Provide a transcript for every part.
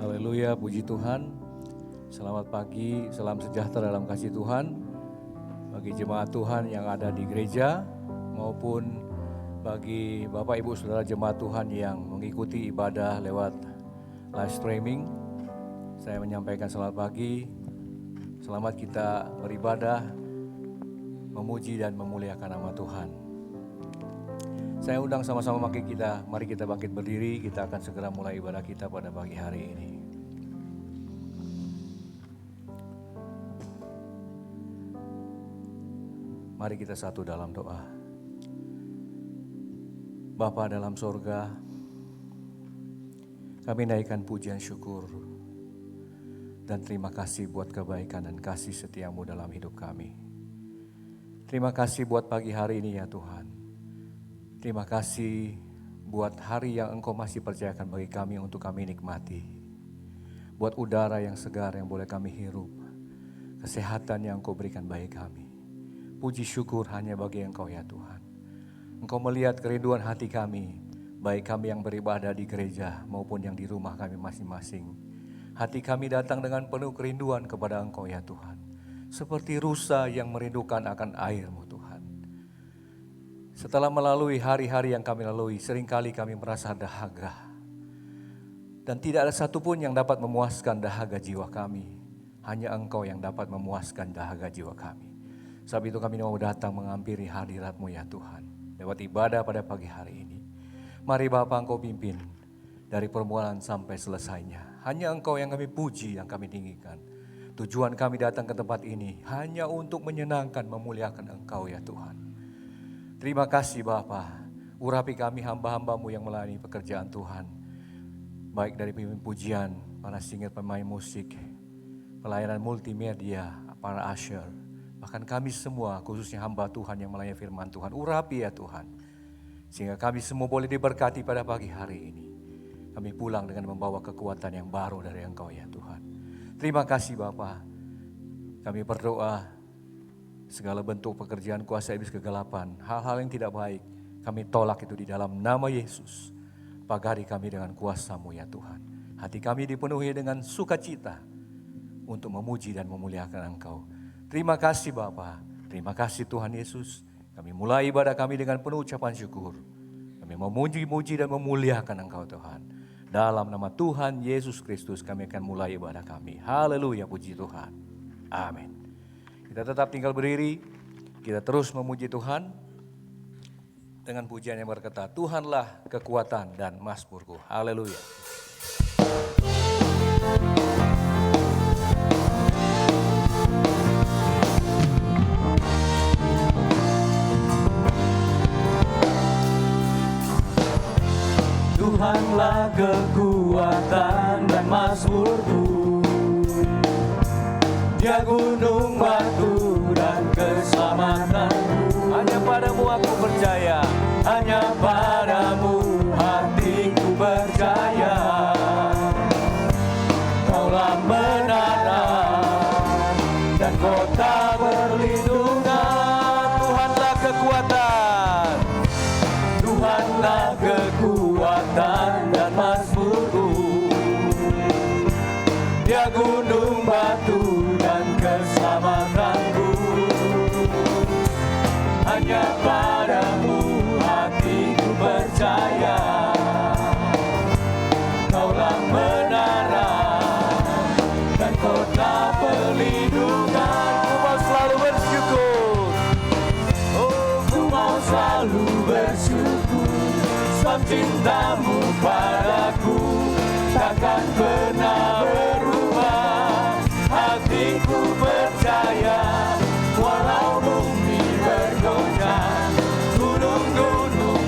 Haleluya, puji Tuhan. Selamat pagi, salam sejahtera dalam kasih Tuhan. Bagi jemaat Tuhan yang ada di gereja maupun bagi Bapak Ibu Saudara jemaat Tuhan yang mengikuti ibadah lewat live streaming. Saya menyampaikan selamat pagi. Selamat kita beribadah, memuji dan memuliakan nama Tuhan. Saya undang sama-sama mari kita bangkit berdiri, kita akan segera mulai ibadah kita pada pagi hari ini. Mari kita satu dalam doa. Bapa dalam sorga, kami naikkan pujian syukur dan terima kasih buat kebaikan dan kasih setiamu dalam hidup kami. Terima kasih buat pagi hari ini ya Tuhan. Terima kasih buat hari yang Engkau masih percayakan bagi kami untuk kami nikmati. Buat udara yang segar yang boleh kami hirup. Kesehatan yang Engkau berikan bagi kami. Puji syukur hanya bagi Engkau ya Tuhan. Engkau melihat kerinduan hati kami, baik kami yang beribadah di gereja maupun yang di rumah kami masing-masing. Hati kami datang dengan penuh kerinduan kepada Engkau ya Tuhan. Seperti rusa yang merindukan akan air-Mu Tuhan. Setelah melalui hari-hari yang kami lalui, seringkali kami merasa dahaga. Dan tidak ada satupun yang dapat memuaskan dahaga jiwa kami. Hanya Engkau yang dapat memuaskan dahaga jiwa kami. Sebab itu kami mau datang menghampiri hadirat-Mu ya Tuhan. Lewat ibadah pada pagi hari ini. Mari Bapa Engkau pimpin dari permulaan sampai selesainya. Hanya Engkau yang kami puji, yang kami tinggikan. Tujuan kami datang ke tempat ini hanya untuk menyenangkan, memuliakan Engkau ya Tuhan. Terima kasih Bapa, urapi kami hamba-hamba-Mu yang melayani pekerjaan Tuhan. Baik dari pimpin pujian, para singer, pemain musik, pelayanan multimedia, para usher. Bahkan kami semua, khususnya hamba Tuhan yang melayani firman Tuhan. Urapi ya Tuhan, sehingga kami semua boleh diberkati pada pagi hari ini. Kami pulang dengan membawa kekuatan yang baru dari Engkau ya Tuhan. Terima kasih Bapa, kami berdoa segala bentuk pekerjaan kuasa iblis kegelapan, hal-hal yang tidak baik, kami tolak itu di dalam nama Yesus. Pagari kami dengan kuasa-Mu ya Tuhan. Hati kami dipenuhi dengan sukacita untuk memuji dan memuliakan Engkau. Terima kasih Bapa, terima kasih Tuhan Yesus. Kami mulai ibadah kami dengan penuh ucapan syukur. Kami memuji-muji dan memuliakan Engkau Tuhan. Dalam nama Tuhan Yesus Kristus kami akan mulai ibadah kami. Haleluya, puji Tuhan. Amin. Kita tetap tinggal berdiri, kita terus memuji Tuhan dengan pujian yang berkata, Tuhanlah kekuatan dan mazmurku. Haleluya. Tuhanlah kekuatan dan mazmurku, Dia gunung batu dan keselamatanku. Hanya padamu aku percaya, hanya padamu hatiku percaya. Kaulah menara dan kota perlindungan. Tuhanlah kekuatan, Tuhanlah kekuatan dan mazmurku, Dia gunung batu dan keselamatanku. Hanya padamu hatiku percaya. Kaulah menara dan kota perlindungan. ku mau selalu bersyukur. Oh, ku mau selalu bersyukur, sebab cintamu padaku takkan pernah berubah. Hatiku percaya, walau bumi bergoncang, gunung-gunung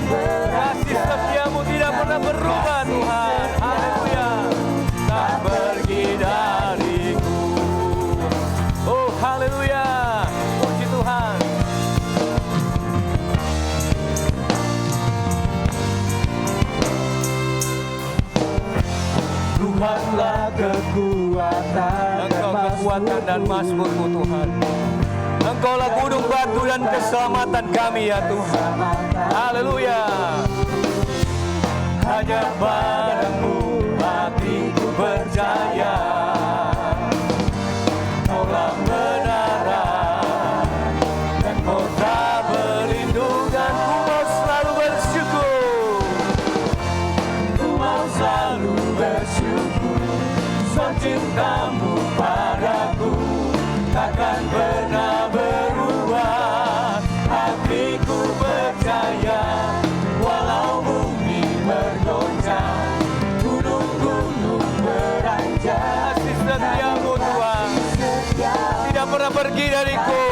Kasih setiamu tidak pernah berubah Tuhan. Haleluya. tak pergi dariku. Oh haleluya, puji Tuhan. Tuhanlah kekuatan Engkau kekuatan dan mazmurku Tuhan. Engkaulah gunung batu dan keselamatan kami ya Tuhan. Haleluya. hanya padamu hatiku percaya. Kaulah menara dan kota perlindungan. Ku mau selalu bersyukur, ku mau selalu bersyukur, sebab cintamu padaku takkan pernah berubah. Hatiku percaya, walau bumi bergoncang, gunung-gunung beranjak, Kasih setiamu Tuhan tidak pernah pergi dariku.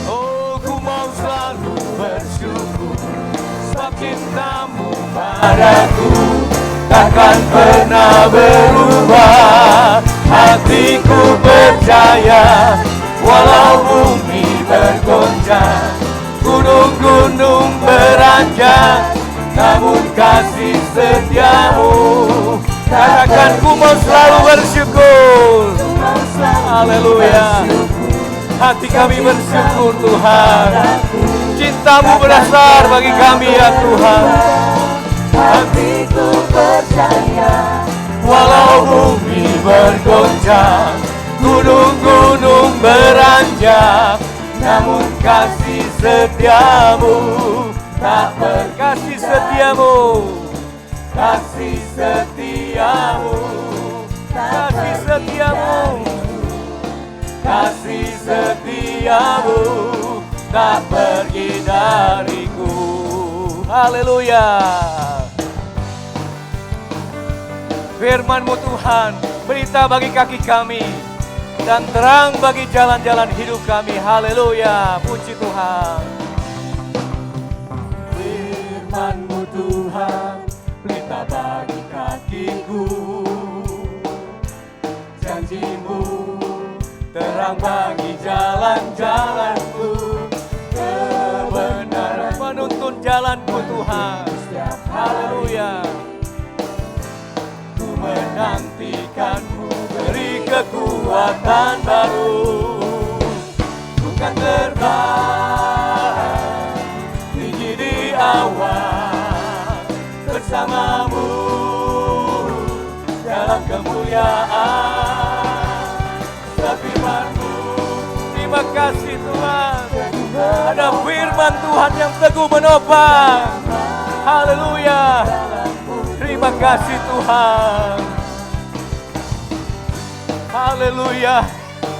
oh ku mau selalu bersyukur, sebab cintamu padaku takkan pernah berubah. Hatiku percaya, walau bumi bergoncang, gunung-gunung beranjak, namun kasih setiamu. Katakan ku mau selalu bersyukur. Haleluya. Hati kami bersyukur Tuhan. Cintamu berdasar bagi kami ya Tuhan. Hatiku percaya, walau bumi bergoncang, gunung-gunung beranjak, namun kasih setiamu tak Kasih setiamu, kasih setiamu, kasih setiamu, kasih setiamu tak pergi dariku. haleluya. Firman-Mu Tuhan, berita bagi kaki kami dan terang bagi jalan-jalan hidup kami. Haleluya, puji Tuhan. Firman-Mu Tuhan, berita bagi kakiku, janji-Mu terang bagi jalan-jalanku, kebenaran Menuntun jalanku Tuhan. Haleluya. ku menantikan-Mu, beri kekuatan baru. terbang tinggi di awan bersamamu dalam kemuliaan. Firman-Mu, Terima kasih Tuhan. Ada firman Tuhan yang teguh menopang. Haleluya. Terima kasih Tuhan. Haleluya.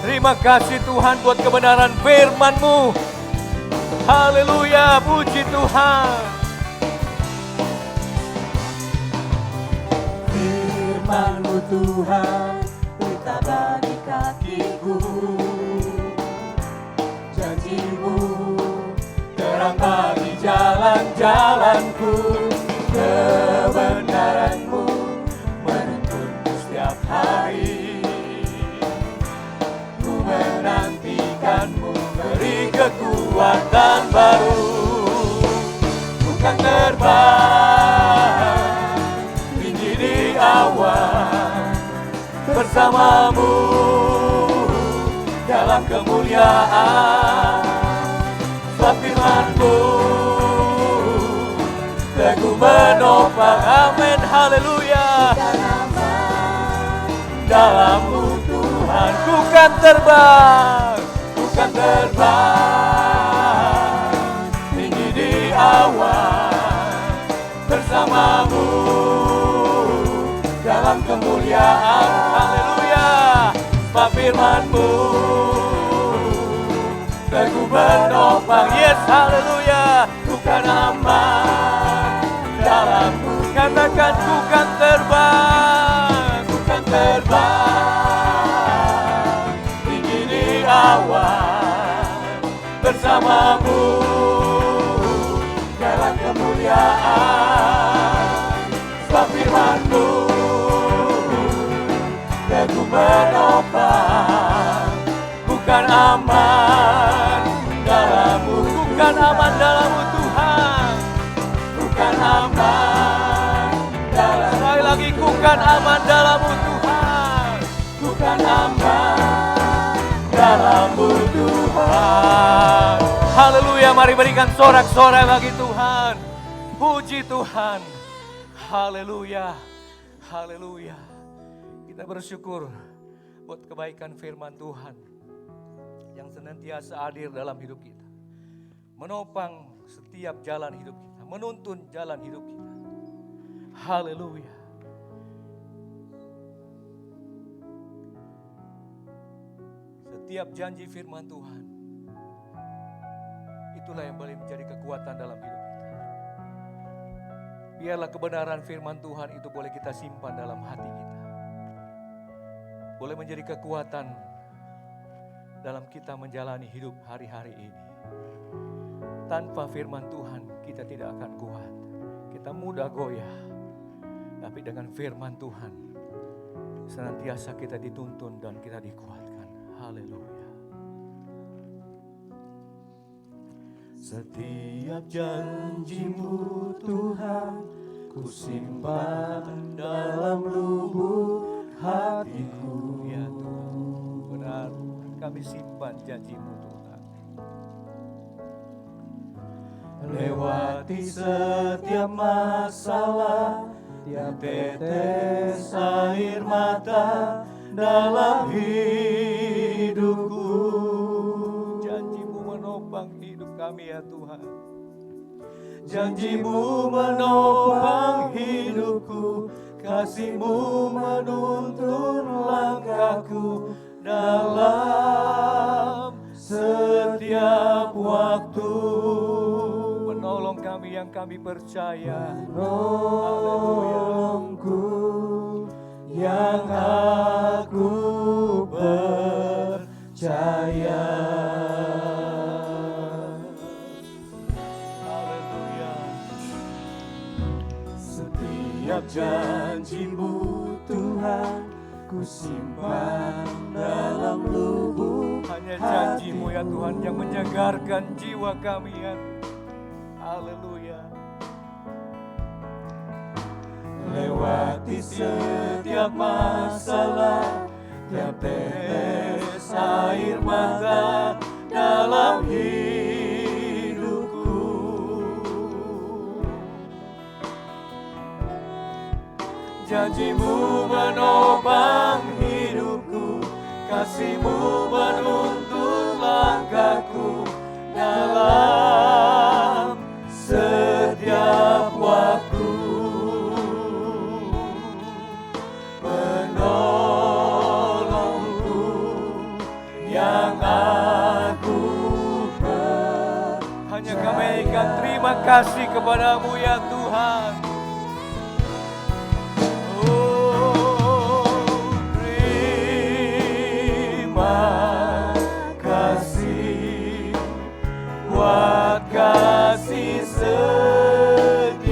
Terima kasih Tuhan buat kebenaran firman-Mu. Haleluya. Puji Tuhan. firman-Mu Tuhan, pelita bagi kakiku. Janji-Mu, terang bagi jalan-jalanku. Kebenaran-Mu menuntunku setiap hari. Ku menantikan-Mu, beri kekuatan baru. Bukan terbang tinggi di awan bersamamu dalam kemuliaan. Sebab firman-Mu teguh menopang. Amin. Haleluya. Dalam-Mu Tuhan, Ku kan terbang. bukan terbang tinggi di awan bersamamu dalam kemuliaan. Haleluya. Sebab firman-Mu teguh menopang. Yes, haleluya. Bukan aman dalam-Mu. Katakan ku kan terbang. Bukan terbang tinggi di awan bersamamu dalam kemuliaan. Sebab firman-Mu teguh menopang. Bukan aman dalam-Mu. Bukan aman dalam-Mu Tuhan. Bukan aman dalam-Mu. Sekali lagi ku kan aman dalam-Mu Tuhan. Bukan aman dalam-Mu Tuhan. Haleluya, mari berikan sorak-sorai bagi Tuhan. Puji Tuhan. Haleluya. Haleluya. Kita bersyukur buat kebaikan firman Tuhan yang senantiasa hadir dalam hidup kita. Menopang setiap jalan hidup kita, menuntun jalan hidup kita. Haleluya. Setiap janji firman Tuhan, itulah yang boleh menjadi kekuatan dalam hidup kita. Biarlah kebenaran firman Tuhan itu boleh kita simpan dalam hati kita. Boleh menjadi kekuatan dalam kita menjalani hidup hari-hari ini. Tanpa firman Tuhan kita tidak akan kuat. Kita mudah goyah. Tapi dengan firman Tuhan senantiasa kita dituntun dan kita dikuatkan. Haleluya. Setiap janji-Mu Tuhan, ku simpan dalam lubuk hatiku. Ya Tuhan, benar kami simpan janji-Mu Tuhan. Lewati setiap masalah, tiap tetes air mata dalam hidupku. Janji-Mu menopang hidup kami ya Tuhan. Janji-Mu menopang hidupku, kasih-Mu menuntun langkahku dalam setiap waktu. Menolong kami yang kami percaya. Menolongku yang aku percaya. Haleluya. Setiap janji-Mu Tuhan, ku simpan dalam lubuk Hanya janji-Mu ya Tuhan yang menyegarkan jiwa kami ya. Haleluya. lewati setiap masalah, tiap tetes air mata dalam hidupku. Janji-Mu menopang hidupku, kasih-Mu menuntun langkahku dalam setiap waktu. Penolongku yang aku Hanya kami ikan terima kasih kepadamu ya Tuhan. buat kasih setiamu.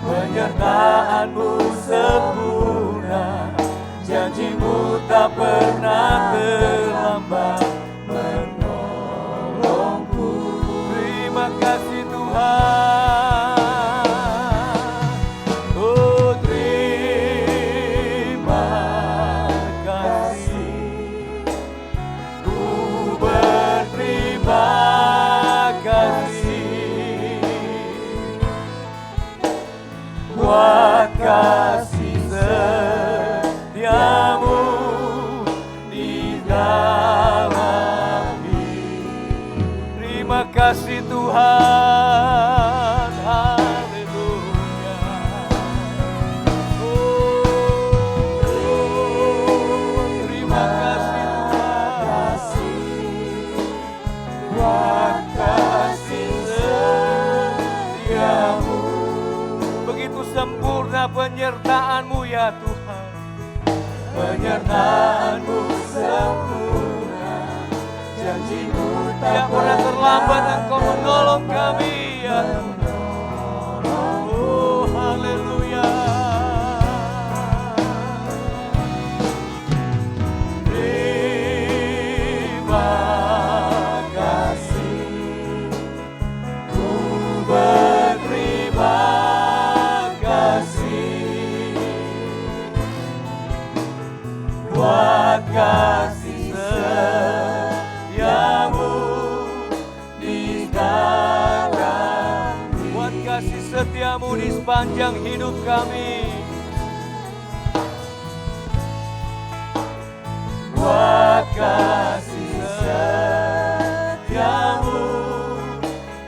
Penyertaan-Mu sempurna, janji-Mu tak pernah terlambat menolongku. Terima kasih Tuhan. Buat kasih setiamu di dalam hidup. Terima kasih Tuhan. Haleluya. Terima kasih Tuhan. Buat kasih setiamu. Begitu sempurna penyertaan-Mu ya Tuhan. Penyertaan-Mu sempurna, janji-Mu Tidak pernah terlambat Engkau menolong kami ya Tuhan. Oh haleluya. Terima kasih, ku berterima kasih buat kasih setiamu di dalam hidup. Buat kasih setiamu di sepanjang hidup kami. Buat kasih setiamu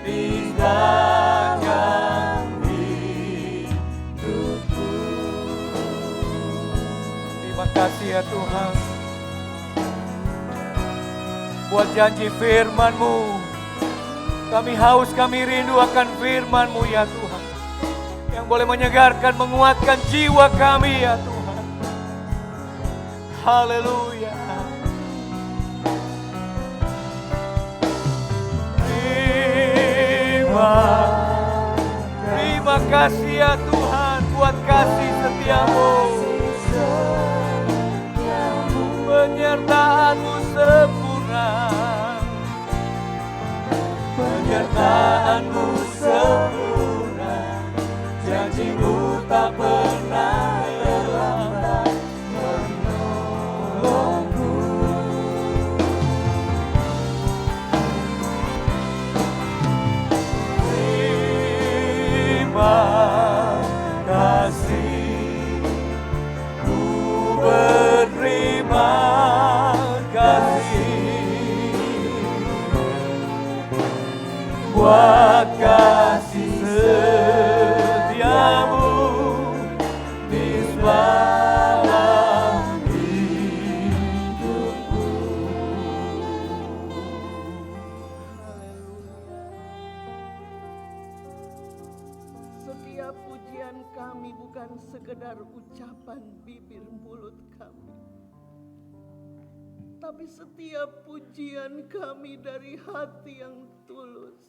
di sepanjang hidupku. Terima kasih ya Tuhan. Buat janji firman-Mu. Kami haus, kami rindu akan firman-Mu ya Tuhan. Yang boleh menyegarkan, menguatkan jiwa kami ya Tuhan. Haleluya. Terima kasih ya Tuhan buat kasih setiamu. Penyertaan-Mu sempurna. Penyertaan-Mu sempurna, janji-Mu tak pernah terlambat menolongku. Terima kasih, ku berterima kasih buat kasih setiamu di sepanjang hidupku. Setiap pujian kami bukan sekedar ucapan bibir mulut kami, tapi setiap pujian kami dari hati yang tulus,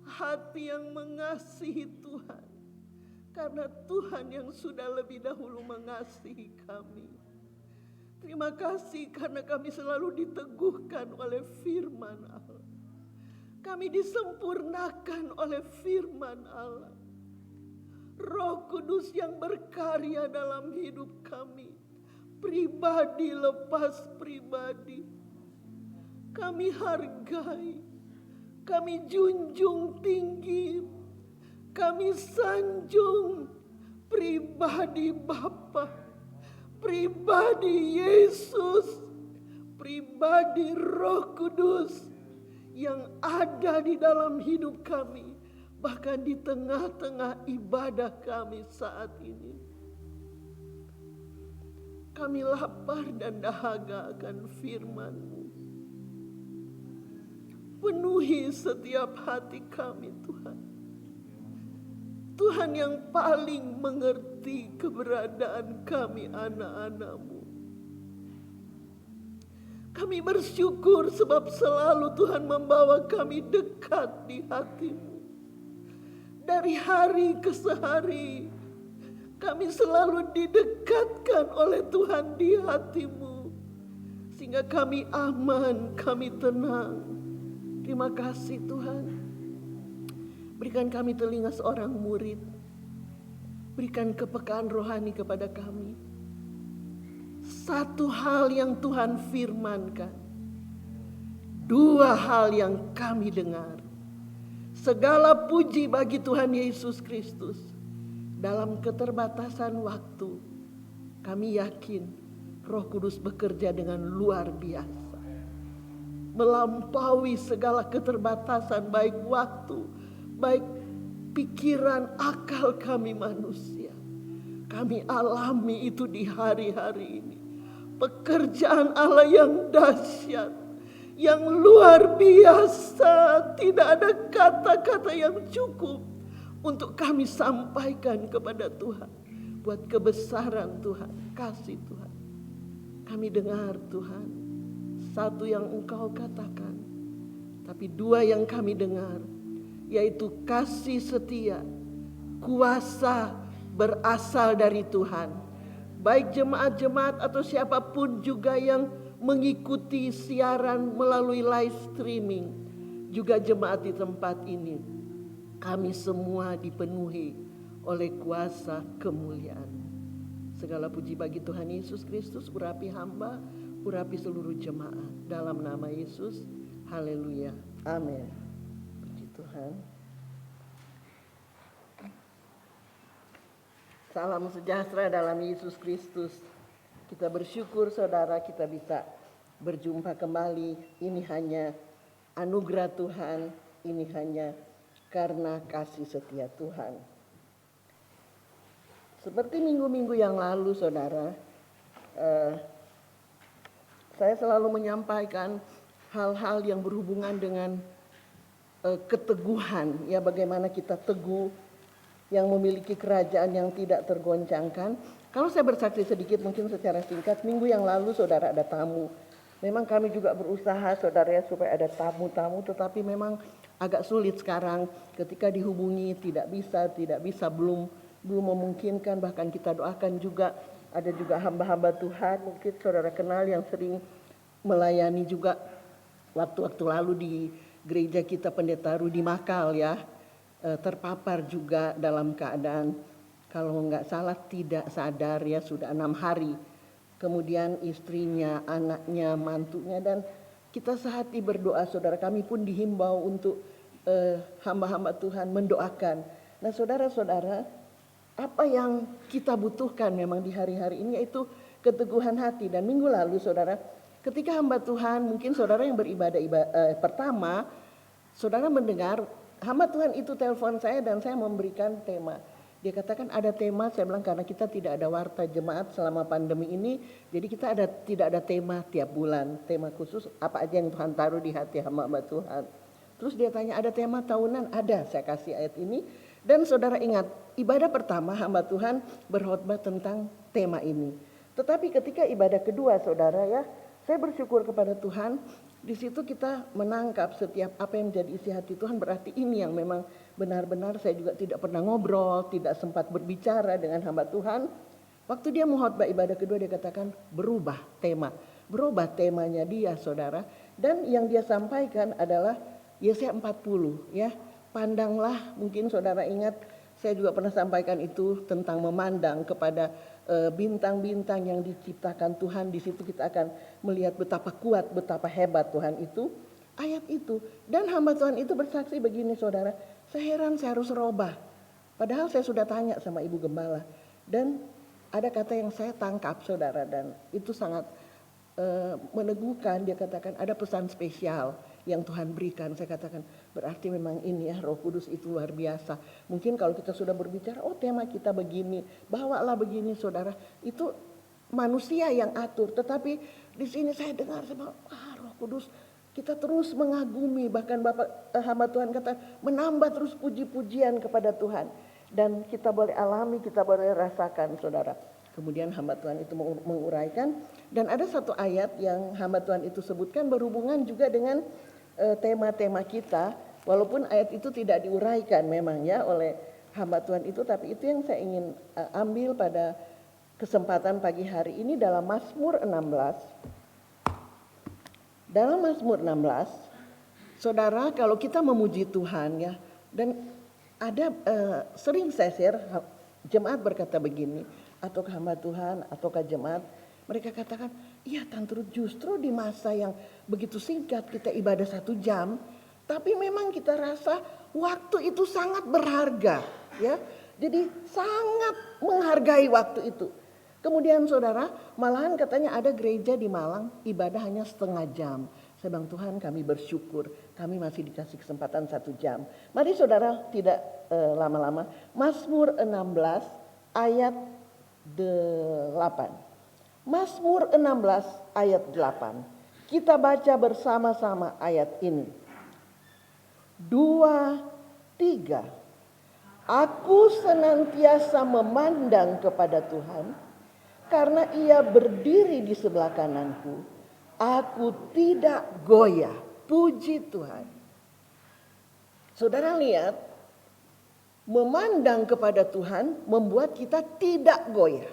hati yang mengasihi Tuhan, karena Tuhan yang sudah lebih dahulu mengasihi kami. Terima kasih karena kami selalu diteguhkan oleh firman Allah. Kami disempurnakan oleh firman Allah. Roh Kudus yang berkarya dalam hidup kami pribadi lepas pribadi. Kami hargai, kami junjung tinggi, kami sanjung pribadi Bapa, pribadi Yesus, pribadi Roh Kudus yang ada di dalam hidup kami, bahkan di tengah-tengah ibadah kami saat ini. Kami lapar dan dahaga akan firman-Mu. Penuhi setiap hati kami, Tuhan. Tuhan yang paling mengerti keberadaan kami anak-anak-Mu. Kami bersyukur sebab selalu Tuhan membawa kami dekat di hati-Mu. Dari hari ke hari, kami selalu didekatkan oleh Tuhan di hati-Mu. Sehingga kami aman, kami tenang. Terima kasih Tuhan. Berikan kami telinga seorang murid. Berikan kepekaan rohani kepada kami. Satu hal yang Tuhan firmankan. Dua hal yang kami dengar. Segala puji bagi Tuhan Yesus Kristus. Dalam keterbatasan waktu, kami yakin Roh Kudus bekerja dengan luar biasa. Melampaui segala keterbatasan, baik waktu, baik pikiran, akal kami manusia. Kami alami itu di hari-hari ini. Pekerjaan Allah yang dahsyat, yang luar biasa. Tidak ada kata-kata yang cukup untuk kami sampaikan kepada Tuhan. Buat kebesaran Tuhan, kasih Tuhan. Kami dengar Tuhan, satu yang Engkau katakan, tapi dua yang kami dengar, yaitu kasih setia, kuasa berasal dari Tuhan. Baik jemaat-jemaat atau siapapun juga yang mengikuti siaran melalui live streaming, juga jemaat di tempat ini, kami semua dipenuhi oleh kuasa kemuliaan. Segala puji bagi Tuhan Yesus Kristus, urapi hamba, urapi seluruh jemaat. Dalam nama Yesus, haleluya, amin. Puji Tuhan. Salam sejahtera dalam Yesus Kristus. Kita bersyukur saudara kita bisa berjumpa kembali. Ini hanya anugerah Tuhan, ini hanya karena kasih setia Tuhan. Seperti minggu-minggu yang lalu saudara, saya selalu menyampaikan hal-hal yang berhubungan dengan keteguhan. Ya, bagaimana kita teguh yang memiliki kerajaan yang tidak tergoncangkan. Kalau saya bersaksi sedikit mungkin secara singkat, minggu yang lalu saudara ada tamu. Memang kami juga berusaha saudara ya supaya ada tamu-tamu, tetapi memang agak sulit sekarang ketika dihubungi tidak bisa, belum memungkinkan. Bahkan kita doakan juga, ada juga hamba-hamba Tuhan mungkin saudara kenal yang sering melayani juga waktu-waktu lalu di gereja kita Pendeta Rudi Makal ya, terpapar juga dalam keadaan kalau nggak salah tidak sadar ya, sudah 6 hari. Kemudian istrinya, anaknya, mantunya, dan kita sehati berdoa saudara. Kami pun dihimbau untuk hamba-hamba Tuhan mendoakan. Nah saudara-saudara, apa yang kita butuhkan memang di hari-hari ini yaitu keteguhan hati. Dan minggu lalu saudara, ketika hamba Tuhan, mungkin saudara yang beribadah pertama, saudara mendengar hamba Tuhan itu telepon saya dan saya memberikan tema. Dia katakan ada tema, saya bilang karena kita tidak ada warta jemaat selama pandemi ini, jadi kita tidak ada tema tiap bulan, tema khusus apa aja yang Tuhan taruh di hati hamba Tuhan. Terus dia tanya ada tema tahunan, ada, saya kasih ayat ini. Dan saudara ingat, ibadah pertama hamba Tuhan berkhotbah tentang tema ini. Tetapi ketika ibadah kedua saudara ya, saya bersyukur kepada Tuhan. Di situ kita menangkap setiap apa yang menjadi isi hati Tuhan. Berarti ini yang memang benar-benar saya juga tidak pernah ngobrol, tidak sempat berbicara dengan hamba Tuhan. Waktu dia mengkhotbah ibadah kedua dia katakan berubah tema. Berubah temanya dia saudara. Dan yang dia sampaikan adalah Yesaya 40 ya. Pandanglah, mungkin saudara ingat saya juga pernah sampaikan itu tentang memandang kepada bintang-bintang yang diciptakan Tuhan, di situ kita akan melihat betapa kuat, betapa hebat Tuhan itu. Ayat itu, dan hamba Tuhan itu bersaksi begini saudara, saya heran saya harus robah. Padahal saya sudah tanya sama Ibu Gembala, dan ada kata yang saya tangkap saudara, dan itu sangat meneguhkan. Dia katakan ada pesan spesial yang Tuhan berikan. Saya katakan berarti memang ini ya, Roh Kudus itu luar biasa. Mungkin kalau kita sudah berbicara, oh tema kita begini, bawalah begini saudara, itu manusia yang atur. Tetapi di sini saya dengar, saya bilang, Roh Kudus, kita terus mengagumi. Bahkan Bapak hamba Tuhan kata menambah terus puji-pujian kepada Tuhan. Dan kita boleh alami, kita boleh rasakan saudara. Kemudian hamba Tuhan itu menguraikan, dan ada satu ayat yang hamba Tuhan itu sebutkan berhubungan juga dengan tema-tema kita, walaupun ayat itu tidak diuraikan memang ya oleh hamba Tuhan itu, tapi itu yang saya ingin ambil pada kesempatan pagi hari ini dalam Mazmur 16. Dalam Mazmur 16, saudara, kalau kita memuji Tuhan ya, dan ada sering saya share, jemaat berkata begini, atau hamba Tuhan, atau jemaat, mereka katakan, iya Tante Ruth, justru di masa yang begitu singkat kita ibadah 1 jam, tapi memang kita rasa waktu itu sangat berharga, ya. Jadi sangat menghargai waktu itu. Kemudian saudara, malahan katanya ada gereja di Malang ibadah hanya setengah jam. Saya bilang Tuhan, kami bersyukur, kami masih dikasih kesempatan 1 jam. Mari saudara tidak lama-lama. Mazmur 16 ayat 8. Mazmur 16 ayat 8. Kita baca bersama-sama ayat ini. 2, 3. Aku senantiasa memandang kepada Tuhan, karena Ia berdiri di sebelah kananku. Aku tidak goyah. Puji Tuhan. Saudara lihat, memandang kepada Tuhan membuat kita tidak goyah.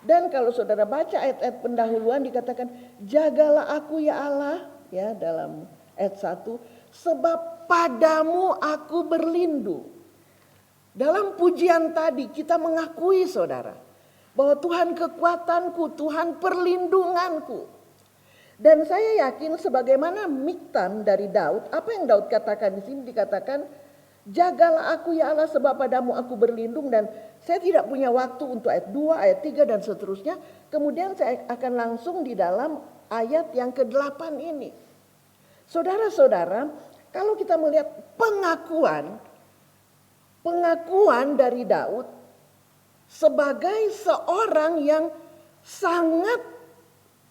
Dan kalau saudara baca ayat-ayat pendahuluan dikatakan, jagalah aku ya Allah, ya dalam ayat 1, sebab padamu aku berlindung. Dalam pujian tadi kita mengakui saudara, bahwa Tuhan kekuatanku, Tuhan perlindunganku. Dan saya yakin sebagaimana Miktam dari Daud, apa yang Daud katakan di sini dikatakan, jagalah aku ya Allah sebab padamu aku berlindung. Dan saya tidak punya waktu untuk ayat 2, ayat 3 dan seterusnya. Kemudian saya akan langsung di dalam ayat yang ke-8 ini. Saudara-saudara, kalau kita melihat pengakuan dari Daud sebagai seorang yang sangat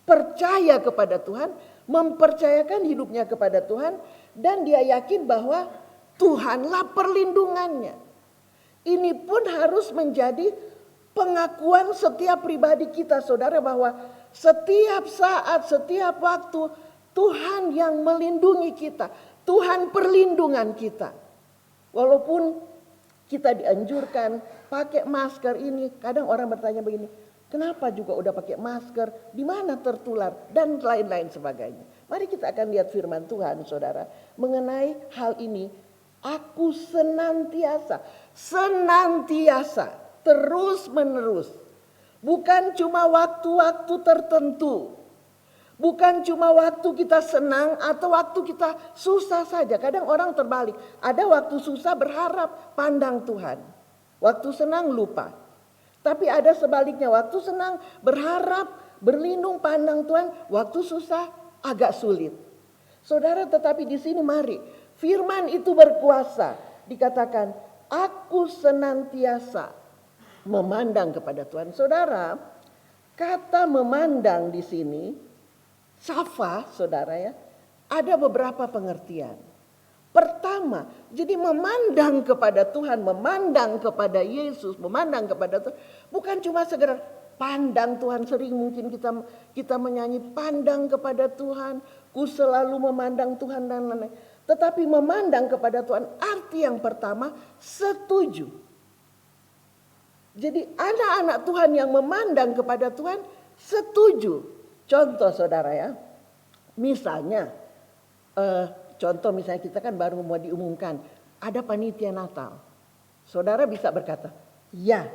percaya kepada Tuhan, mempercayakan hidupnya kepada Tuhan, dan dia yakin bahwa Tuhanlah perlindungannya. Ini pun harus menjadi pengakuan setiap pribadi kita saudara, bahwa setiap saat, setiap waktu Tuhan yang melindungi kita, Tuhan perlindungan kita. Walaupun kita dianjurkan pakai masker ini, kadang orang bertanya begini, kenapa juga udah pakai masker, di mana tertular, dan lain-lain sebagainya. Mari kita akan lihat firman Tuhan saudara mengenai hal ini. Aku senantiasa, terus menerus. Bukan cuma waktu-waktu tertentu. Bukan cuma waktu kita senang atau waktu kita susah saja. Kadang orang terbalik. Ada waktu susah berharap pandang Tuhan. Waktu senang lupa. Tapi ada sebaliknya, waktu senang berharap, berlindung pandang Tuhan, waktu susah agak sulit. Saudara, tetapi di sini mari, firman itu berkuasa. Dikatakan, aku senantiasa memandang kepada Tuhan. Saudara, kata memandang di sini, safa saudara ya, ada beberapa pengertian. Pertama, jadi memandang kepada Tuhan, memandang kepada Yesus, memandang kepada Tuhan, bukan cuma sekedar pandang Tuhan. Sering mungkin kita menyanyi pandang kepada Tuhan, ku selalu memandang Tuhan dan lain-lain. Tetapi memandang kepada Tuhan, arti yang pertama setuju. Jadi anak-anak Tuhan yang memandang kepada Tuhan setuju. Contoh saudara ya, misalnya contoh misalnya kita kan baru mau diumumkan ada panitia Natal. Saudara bisa berkata, ya.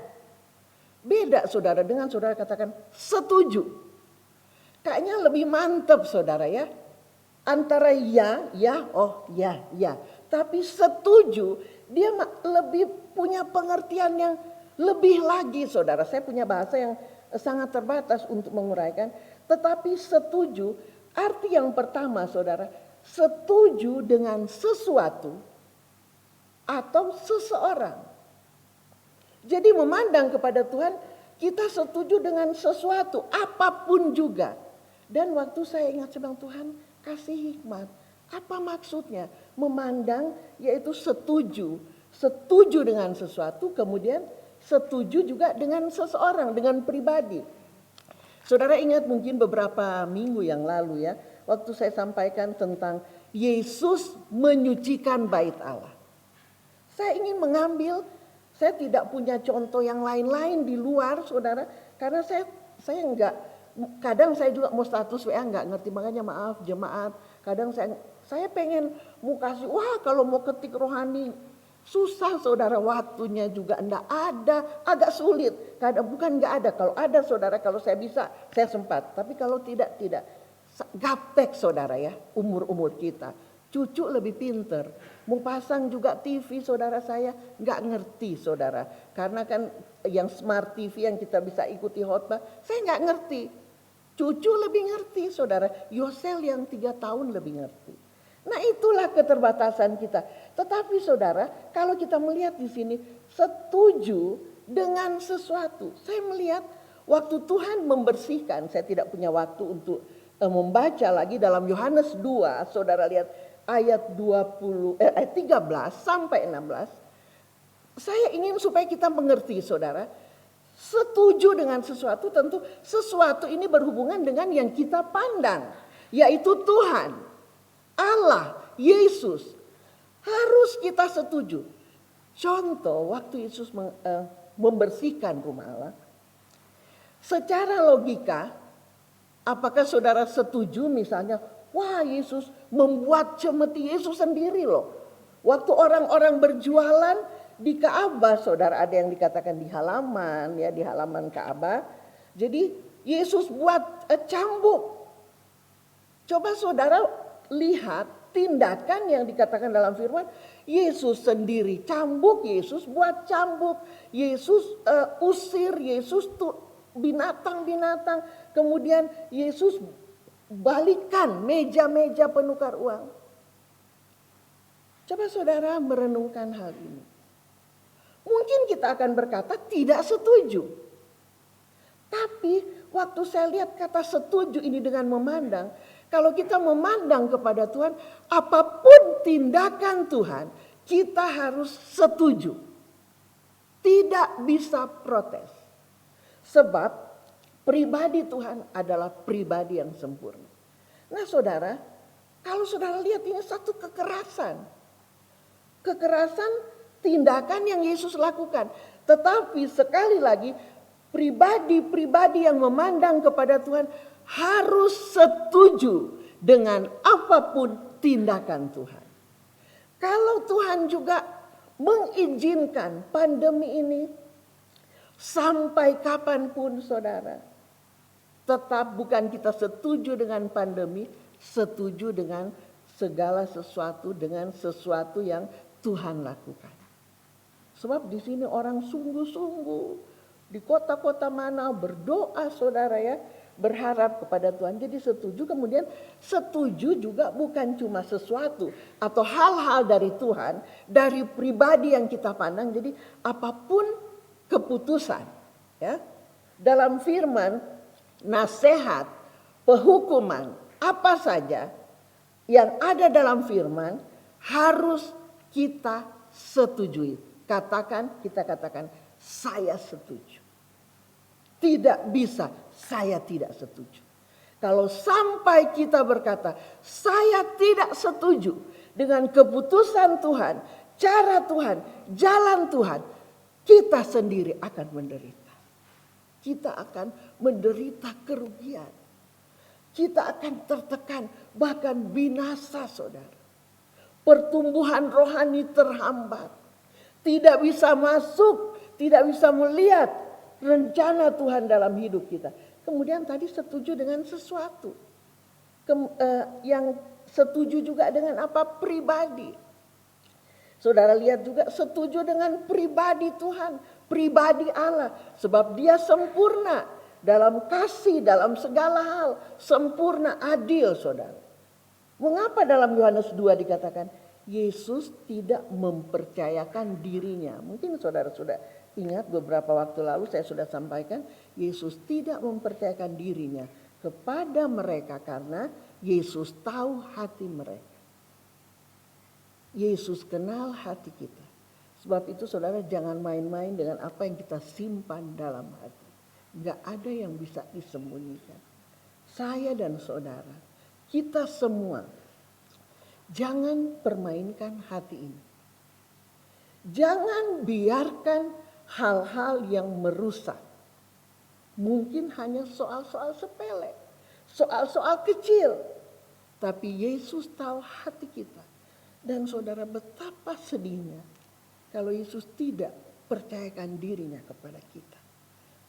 Beda saudara dengan saudara katakan setuju. Kayaknya lebih mantap saudara ya. Antara ya, oh ya. Tapi setuju dia lebih punya pengertian yang lebih lagi saudara. Saya punya bahasa yang sangat terbatas untuk menguraikan. Tetapi setuju arti yang pertama saudara. Setuju dengan sesuatu atau seseorang. Jadi memandang kepada Tuhan kita setuju dengan sesuatu apapun juga. Dan waktu saya ingat saya bilang Tuhan kasih hikmat. Apa maksudnya? Memandang yaitu setuju. Setuju dengan sesuatu kemudian setuju juga dengan seseorang, dengan pribadi. Saudara ingat mungkin beberapa minggu yang lalu ya. Waktu saya sampaikan tentang Yesus menyucikan bait Allah. Saya ingin mengambil, saya tidak punya contoh yang lain-lain di luar saudara. Karena saya enggak, kadang saya juga mau status WA enggak ngerti. Makanya maaf jemaat, kadang saya pengen mau kasih, wah kalau mau ketik rohani. Susah saudara, waktunya juga enggak ada, agak sulit. Bukan enggak ada, kalau ada saudara, kalau saya bisa, saya sempat. Tapi kalau tidak. Gaptek saudara ya, umur kita. Cucu lebih pinter. Mau pasang juga TV saudara saya nggak ngerti saudara. Karena kan yang smart TV yang kita bisa ikuti khotbah, saya nggak ngerti. Cucu lebih ngerti saudara. Yosel yang 3 tahun lebih ngerti. Nah itulah keterbatasan kita. Tetapi saudara, kalau kita melihat di sini setuju dengan sesuatu. Saya melihat waktu Tuhan membersihkan, saya tidak punya waktu untuk membaca lagi dalam Yohanes 2, saudara lihat ayat 13 sampai 16. Saya ingin supaya kita mengerti saudara. Setuju dengan sesuatu, tentu sesuatu ini berhubungan dengan yang kita pandang. Yaitu Tuhan, Allah, Yesus. Harus kita setuju. Contoh waktu Yesus membersihkan rumah Allah. Secara logika, apakah saudara setuju misalnya, wah Yesus membuat cemeti Yesus sendiri loh. Waktu orang-orang berjualan di Ka'bah, saudara ada yang dikatakan di halaman Ka'bah. Jadi Yesus buat cambuk. Coba saudara lihat tindakan yang dikatakan dalam firman. Yesus sendiri cambuk, Yesus buat cambuk. Yesus usir, Yesus binatang-binatang. Kemudian Yesus balikan meja-meja penukar uang. Coba saudara merenungkan hal ini. Mungkin kita akan berkata tidak setuju. Tapi waktu saya lihat kata setuju ini dengan memandang. Kalau kita memandang kepada Tuhan, apapun tindakan Tuhan, kita harus setuju. Tidak bisa protes. Sebab pribadi Tuhan adalah pribadi yang sempurna. Nah saudara, kalau saudara lihat ini satu kekerasan. Kekerasan tindakan yang Yesus lakukan. Tetapi sekali lagi pribadi-pribadi yang memandang kepada Tuhan harus setuju dengan apapun tindakan Tuhan. Kalau Tuhan juga mengizinkan pandemi ini sampai kapanpun saudara, tetap bukan kita setuju dengan pandemi, setuju dengan segala sesuatu, dengan sesuatu yang Tuhan lakukan. Sebab di sini orang sungguh-sungguh di kota-kota mana berdoa saudara ya, berharap kepada Tuhan. Jadi setuju, kemudian setuju juga bukan cuma sesuatu atau hal-hal dari Tuhan, dari pribadi yang kita pandang. Jadi apapun keputusan ya, dalam firman, nasihat, penghukuman, apa saja yang ada dalam firman harus kita setujui. Kita katakan saya setuju. Tidak bisa saya tidak setuju. Kalau sampai kita berkata saya tidak setuju dengan keputusan Tuhan, cara Tuhan, jalan Tuhan, kita sendiri akan menderita. Kita akan menderita kerugian. Kita akan tertekan, bahkan binasa saudara. Pertumbuhan rohani terhambat. Tidak bisa masuk, tidak bisa melihat rencana Tuhan dalam hidup kita. Kemudian tadi setuju dengan sesuatu. Yang setuju juga dengan apa? Pribadi. Saudara lihat juga setuju dengan pribadi Tuhan, pribadi Allah. Sebab dia sempurna dalam kasih, dalam segala hal. Sempurna, adil saudara. Mengapa dalam Yohanes 2 dikatakan Yesus tidak mempercayakan dirinya? Mungkin saudara sudah ingat beberapa waktu lalu saya sudah sampaikan. Yesus tidak mempercayakan dirinya kepada mereka karena Yesus tahu hati mereka. Yesus kenal hati kita. Sebab itu saudara jangan main-main dengan apa yang kita simpan dalam hati. Gak ada yang bisa disembunyikan. Saya dan saudara, kita semua, jangan permainkan hati ini. Jangan biarkan hal-hal yang merusak. Mungkin hanya soal-soal sepele, soal-soal kecil. Tapi Yesus tahu hati kita. Dan saudara betapa sedihnya kalau Yesus tidak percayakan dirinya kepada kita.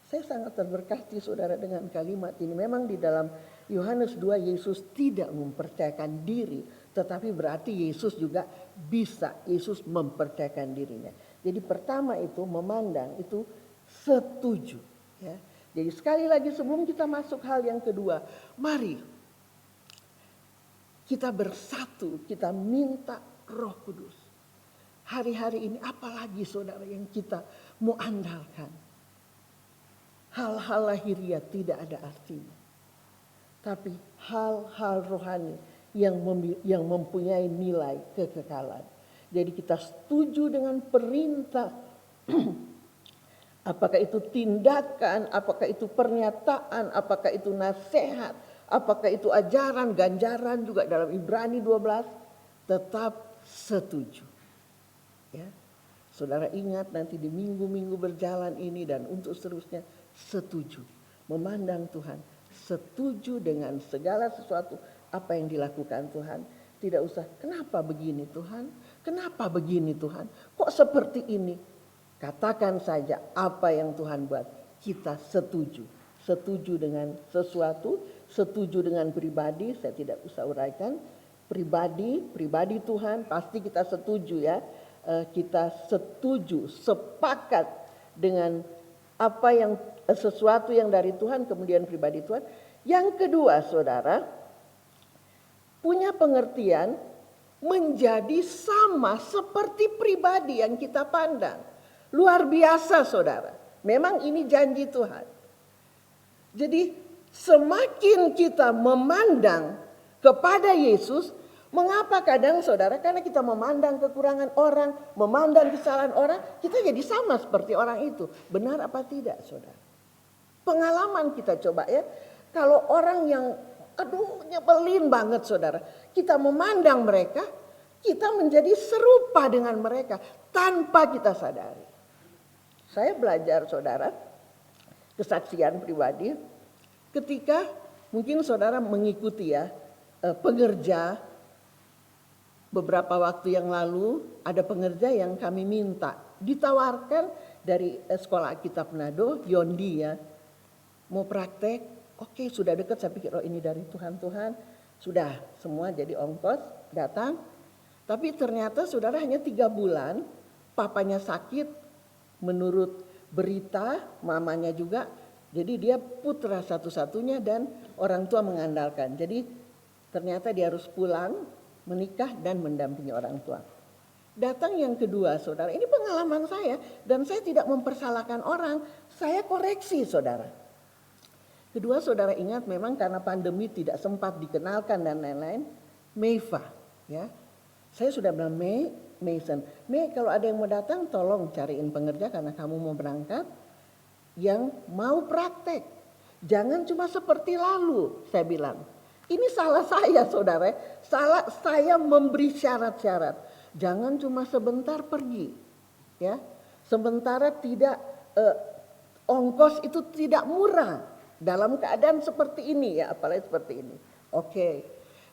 Saya sangat terberkati saudara dengan kalimat ini. Memang di dalam Yohanes 2 Yesus tidak mempercayakan diri. Tetapi berarti Yesus juga bisa. Yesus mempercayakan dirinya. Jadi pertama itu memandang itu setuju. Ya. Jadi sekali lagi sebelum kita masuk hal yang kedua. Mari kita bersatu, kita minta Roh Kudus. Hari-hari ini apalagi saudara yang kita mau andalkan. Hal-hal lahiriah tidak ada artinya. Tapi hal-hal rohani yang mempunyai nilai kekekalan. Jadi kita setuju dengan perintah. Apakah itu tindakan, apakah itu pernyataan, apakah itu nasihat, apakah itu ajaran, ganjaran juga dalam Ibrani 12. Tetap setuju. Ya. Saudara ingat nanti di minggu-minggu berjalan ini dan untuk seterusnya setuju. Memandang Tuhan. Setuju dengan segala sesuatu apa yang dilakukan Tuhan. Tidak usah kenapa begini Tuhan. Kenapa begini Tuhan. Kok seperti ini. Katakan saja apa yang Tuhan buat. Kita setuju. Setuju dengan sesuatu. Setuju dengan pribadi. Saya tidak usah uraikan. Pribadi Tuhan pasti kita setuju ya. Kita setuju, sepakat dengan apa yang sesuatu yang dari Tuhan kemudian pribadi Tuhan. Yang kedua saudara, punya pengertian menjadi sama seperti pribadi yang kita pandang. Luar biasa saudara. Memang ini janji Tuhan. Jadi semakin kita memandang kepada Yesus, mengapa kadang saudara, karena kita memandang kekurangan orang, memandang kesalahan orang, kita jadi sama seperti orang itu. Benar apa tidak saudara? Pengalaman kita coba ya, kalau orang yang nyebelin banget saudara, kita memandang mereka, kita menjadi serupa dengan mereka tanpa kita sadari. Saya belajar saudara, kesaksian pribadi, ketika mungkin saudara mengikuti ya, pengerja beberapa waktu yang lalu ada pengerja yang kami minta ditawarkan dari sekolah Alkitab Manado, Yondi ya, mau praktek, oke sudah dekat saya pikir oh ini dari Tuhan, sudah semua jadi ongkos datang, tapi ternyata saudara hanya 3 bulan, papanya sakit menurut berita, mamanya juga, jadi dia putra satu-satunya dan orang tua mengandalkan, jadi ternyata dia harus pulang, menikah dan mendampingi orang tua. Datang yang kedua saudara, ini pengalaman saya dan saya tidak mempersalahkan orang, saya koreksi saudara. Kedua saudara ingat memang karena pandemi tidak sempat dikenalkan dan lain-lain, Meifa ya. Saya sudah bilang Mason, kalau ada yang mau datang tolong cariin pengerja karena kamu mau berangkat yang mau praktek. Jangan cuma seperti lalu, saya bilang. Ini salah saya saudara, salah saya memberi syarat-syarat. Jangan cuma sebentar pergi, ya. Sementara tidak ongkos itu tidak murah dalam keadaan seperti ini ya, apalagi seperti ini. Oke.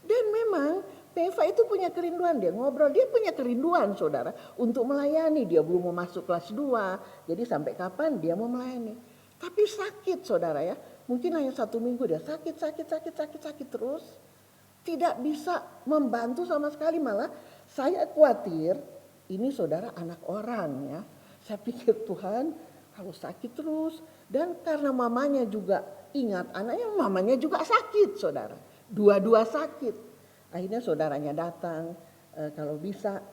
Dan memang Peva itu punya kerinduan, dia ngobrol, dia punya kerinduan saudara untuk melayani. Dia belum mau masuk kelas 2, jadi sampai kapan dia mau melayani. Tapi sakit saudara ya. Mungkin hanya 1 minggu dia sakit terus. Tidak bisa membantu sama sekali, malah saya khawatir ini saudara anak orang ya. Saya pikir Tuhan kalau sakit terus, dan karena mamanya juga ingat anaknya, mamanya juga sakit saudara. Dua-dua sakit. Akhirnya saudaranya datang, kalau bisa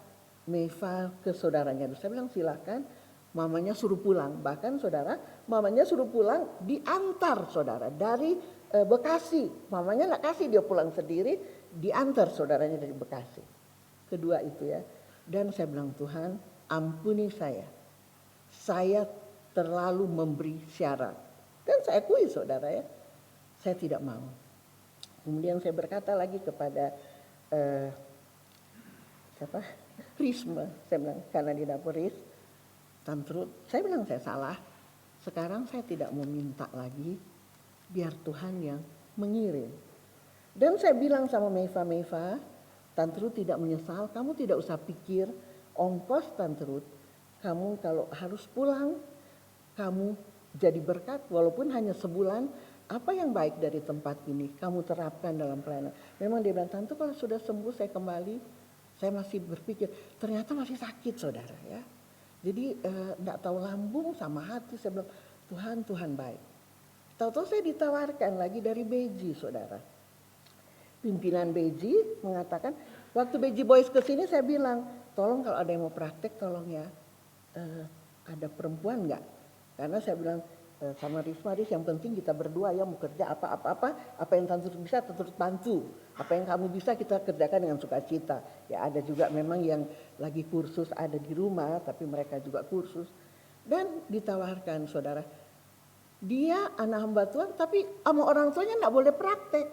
Meva ke saudaranya. Saya bilang silakan, mamanya suruh pulang. Bahkan saudara, mamanya suruh pulang diantar saudara dari Bekasi. Mamanya nggak kasih dia pulang sendiri, diantar saudaranya dari Bekasi. Kedua itu ya. Dan saya bilang, Tuhan ampuni saya. Saya terlalu memberi syarat. Dan saya akui saudara ya, saya tidak mau. Kemudian saya berkata lagi kepada Risma, saya bilang karena di dapur Tante Ruth, saya bilang saya salah. Sekarang saya tidak mau minta lagi, biar Tuhan yang mengirim. Dan saya bilang sama Meva, Tante Ruth tidak menyesal, kamu tidak usah pikir ongkos Tante Ruth. Kamu kalau harus pulang, kamu jadi berkat walaupun hanya sebulan. Apa yang baik dari tempat ini kamu terapkan dalam pelayanan. Memang dia bilang, Tante kalau sudah sembuh saya kembali, saya masih berpikir ternyata masih sakit saudara ya. Jadi enggak tahu lambung sama hati. Saya bilang Tuhan baik. Tahu-tahu saya ditawarkan lagi dari Beji saudara. Pimpinan Beji mengatakan, waktu Beji Boys kesini saya bilang, tolong kalau ada yang mau praktek tolong ya, ada perempuan enggak? Karena saya bilang sama Risma, yang penting kita berdua ya, mau kerja apa yang Tante bisa terus bantu. Apa yang kamu bisa kita kerjakan dengan sukacita. Ya ada juga memang yang lagi kursus ada di rumah, tapi mereka juga kursus. Dan ditawarkan saudara, dia anak hamba Tuhan tapi sama orang tuanya enggak boleh praktek.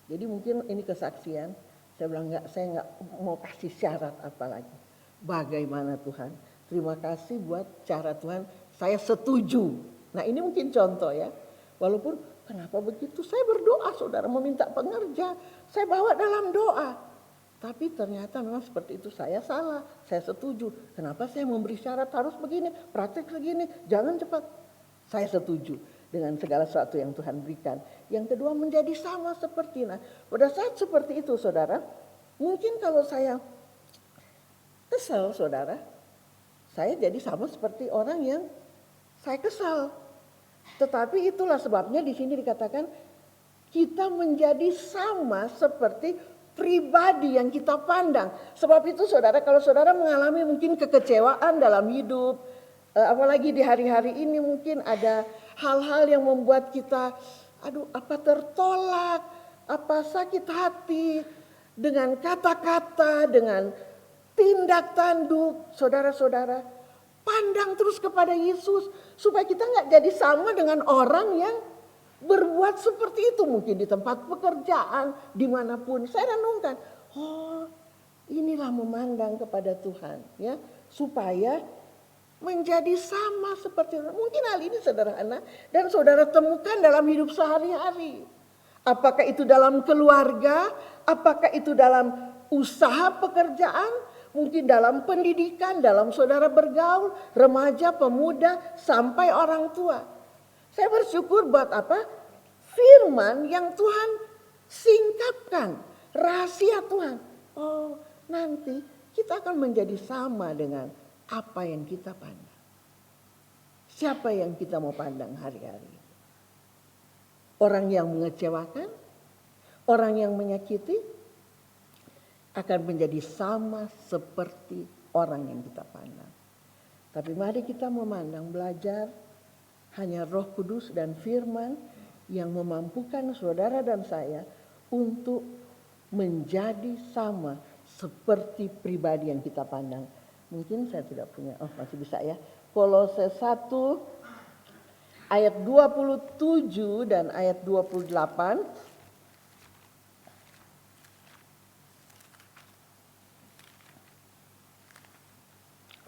Jadi mungkin ini kesaksian. Saya bilang saya enggak mau kasih syarat apa lagi. Bagaimana Tuhan? Terima kasih buat cara Tuhan. Saya setuju. Nah ini mungkin contoh ya. Walaupun kenapa begitu? Saya berdoa saudara meminta pengerja. Saya bawa dalam doa. Tapi ternyata memang seperti itu, saya salah. Saya setuju. Kenapa saya memberi syarat harus begini, praktek segini, jangan cepat. Saya setuju dengan segala sesuatu yang Tuhan berikan. Yang kedua menjadi sama seperti. Nah pada saat seperti itu saudara, mungkin kalau saya kesal saudara, saya jadi sama seperti orang yang saya kesal. Tetapi itulah sebabnya di sini dikatakan kita menjadi sama seperti pribadi yang kita pandang. Sebab itu saudara, kalau saudara mengalami mungkin kekecewaan dalam hidup, apalagi di hari-hari ini mungkin ada hal-hal yang membuat kita apa tertolak, apa sakit hati dengan kata-kata, dengan tindak tanduk. Saudara-saudara, pandang terus kepada Yesus supaya kita nggak jadi sama dengan orang yang berbuat seperti itu, mungkin di tempat pekerjaan, dimanapun. Saya renungkan, oh inilah memandang kepada Tuhan ya, supaya menjadi sama seperti orang. Mungkin hal ini sederhana dan saudara temukan dalam hidup sehari-hari. Apakah itu dalam keluarga, apakah itu dalam usaha pekerjaan, mungkin dalam pendidikan, dalam saudara bergaul, remaja, pemuda, sampai orang tua. Saya bersyukur buat apa? Firman yang Tuhan singkapkan, rahasia Tuhan. Oh nanti kita akan menjadi sama dengan apa yang kita pandang. Siapa yang kita mau pandang hari-hari? Orang yang mengecewakan, orang yang menyakiti, akan menjadi sama seperti orang yang kita pandang. Tapi mari kita memandang, belajar hanya Roh Kudus dan firman yang memampukan saudara dan saya untuk menjadi sama seperti pribadi yang kita pandang. Mungkin saya tidak punya, masih bisa ya. Kolose 1 ayat 27 dan ayat 28.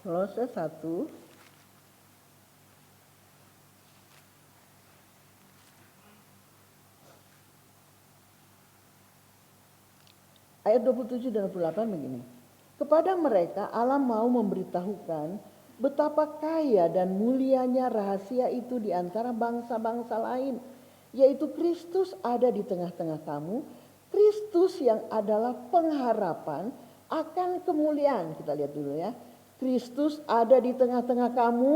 Kolose 1 ayat 27 dan 28 begini. Kepada mereka Allah mau memberitahukan betapa kaya dan mulianya rahasia itu di antara bangsa-bangsa lain, yaitu Kristus ada di tengah-tengah kamu, Kristus yang adalah pengharapan akan kemuliaan. Kita lihat dulu ya. Kristus ada di tengah-tengah kamu,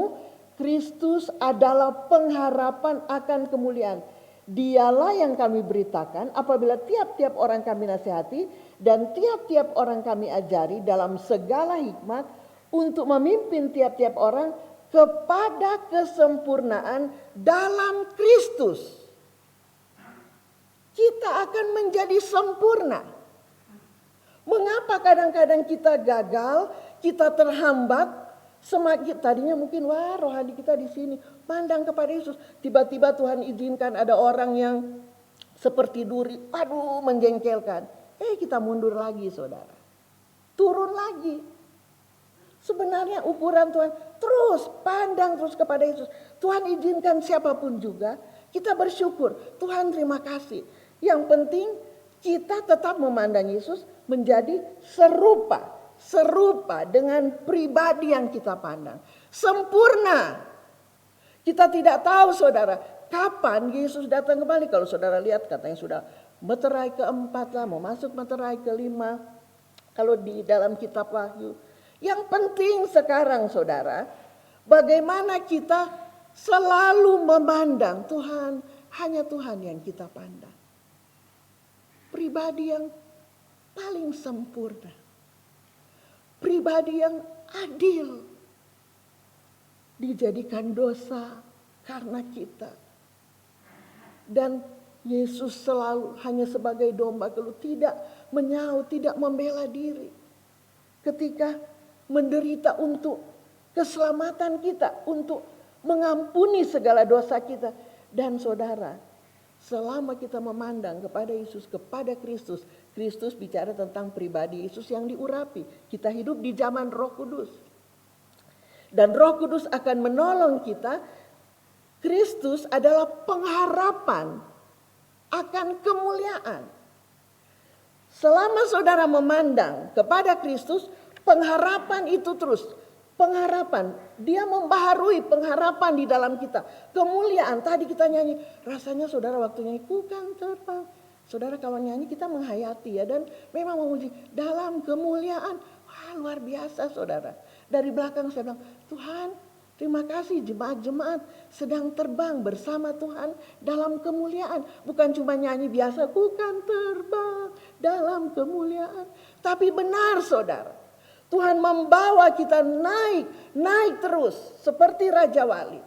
Kristus adalah pengharapan akan kemuliaan. Dialah yang kami beritakan apabila tiap-tiap orang kami nasihati dan tiap-tiap orang kami ajari dalam segala hikmat untuk memimpin tiap-tiap orang kepada kesempurnaan dalam Kristus. Kita akan menjadi sempurna. Mengapa kadang-kadang kita gagal, kita terhambat? Semakin tadinya mungkin rohani kita di sini pandang kepada Yesus, tiba-tiba Tuhan izinkan ada orang yang seperti duri, aduh menjengkelkan. Kita mundur lagi saudara, turun lagi. Sebenarnya ukuran Tuhan terus pandang terus kepada Yesus. Tuhan izinkan siapapun juga, kita bersyukur. Tuhan terima kasih. Yang penting kita tetap memandang Yesus menjadi serupa dengan pribadi yang kita pandang. Sempurna. Kita tidak tahu saudara, kapan Yesus datang kembali. Kalau saudara lihat katanya sudah meterai keempat lah, mau masuk meterai kelima. Kalau di dalam kitab Wahyu. Yang penting sekarang saudara, bagaimana kita selalu memandang Tuhan, hanya Tuhan yang kita pandang. Pribadi yang paling sempurna. Pribadi yang adil. Dijadikan dosa karena kita. Dan Yesus selalu hanya sebagai domba keluh, tidak menyaut, tidak membela diri. Ketika menderita untuk keselamatan kita, untuk mengampuni segala dosa kita. Dan saudara, selama kita memandang kepada Yesus, kepada Kristus, Kristus bicara tentang pribadi Yesus yang diurapi. Kita hidup di zaman Roh Kudus. Dan Roh Kudus akan menolong kita. Kristus adalah pengharapan akan kemuliaan. Selama saudara memandang kepada Kristus, pengharapan itu terus. Pengharapan, dia membaharui pengharapan di dalam kita. Kemuliaan, tadi kita nyanyi, rasanya saudara waktu nyanyi, ku kan terbang. Saudara kalau nyanyi kita menghayati ya, dan memang memuji dalam kemuliaan. Wah, luar biasa saudara. Dari belakang saya bilang, Tuhan terima kasih jemaat-jemaat sedang terbang bersama Tuhan dalam kemuliaan. Bukan cuma nyanyi biasa, ku kan terbang dalam kemuliaan. Tapi benar saudara. Tuhan membawa kita naik terus seperti Raja Wali.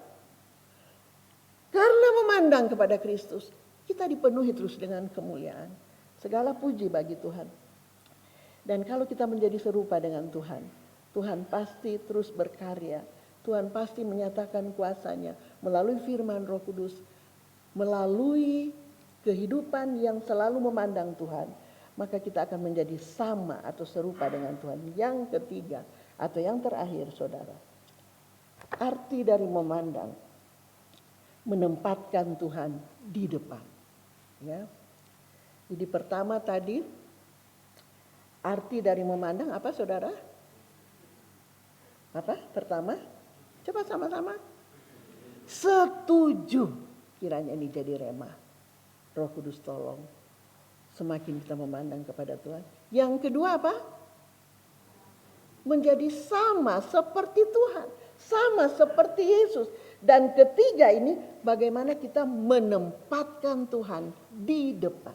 Karena memandang kepada Kristus, kita dipenuhi terus dengan kemuliaan. Segala puji bagi Tuhan. Dan kalau kita menjadi serupa dengan Tuhan, Tuhan pasti terus berkarya. Tuhan pasti menyatakan kuasanya melalui firman Roh Kudus, melalui kehidupan yang selalu memandang Tuhan. Maka kita akan menjadi sama atau serupa dengan Tuhan. Yang ketiga atau yang terakhir saudara. Arti dari memandang. Menempatkan Tuhan di depan. Ya. Jadi pertama tadi. Arti dari memandang apa saudara? Apa pertama? Coba sama-sama. Setuju. Kiranya ini jadi rema. Roh Kudus tolong. Semakin kita memandang kepada Tuhan. Yang kedua apa? Menjadi sama seperti Tuhan. Sama seperti Yesus. Dan ketiga ini bagaimana kita menempatkan Tuhan di depan.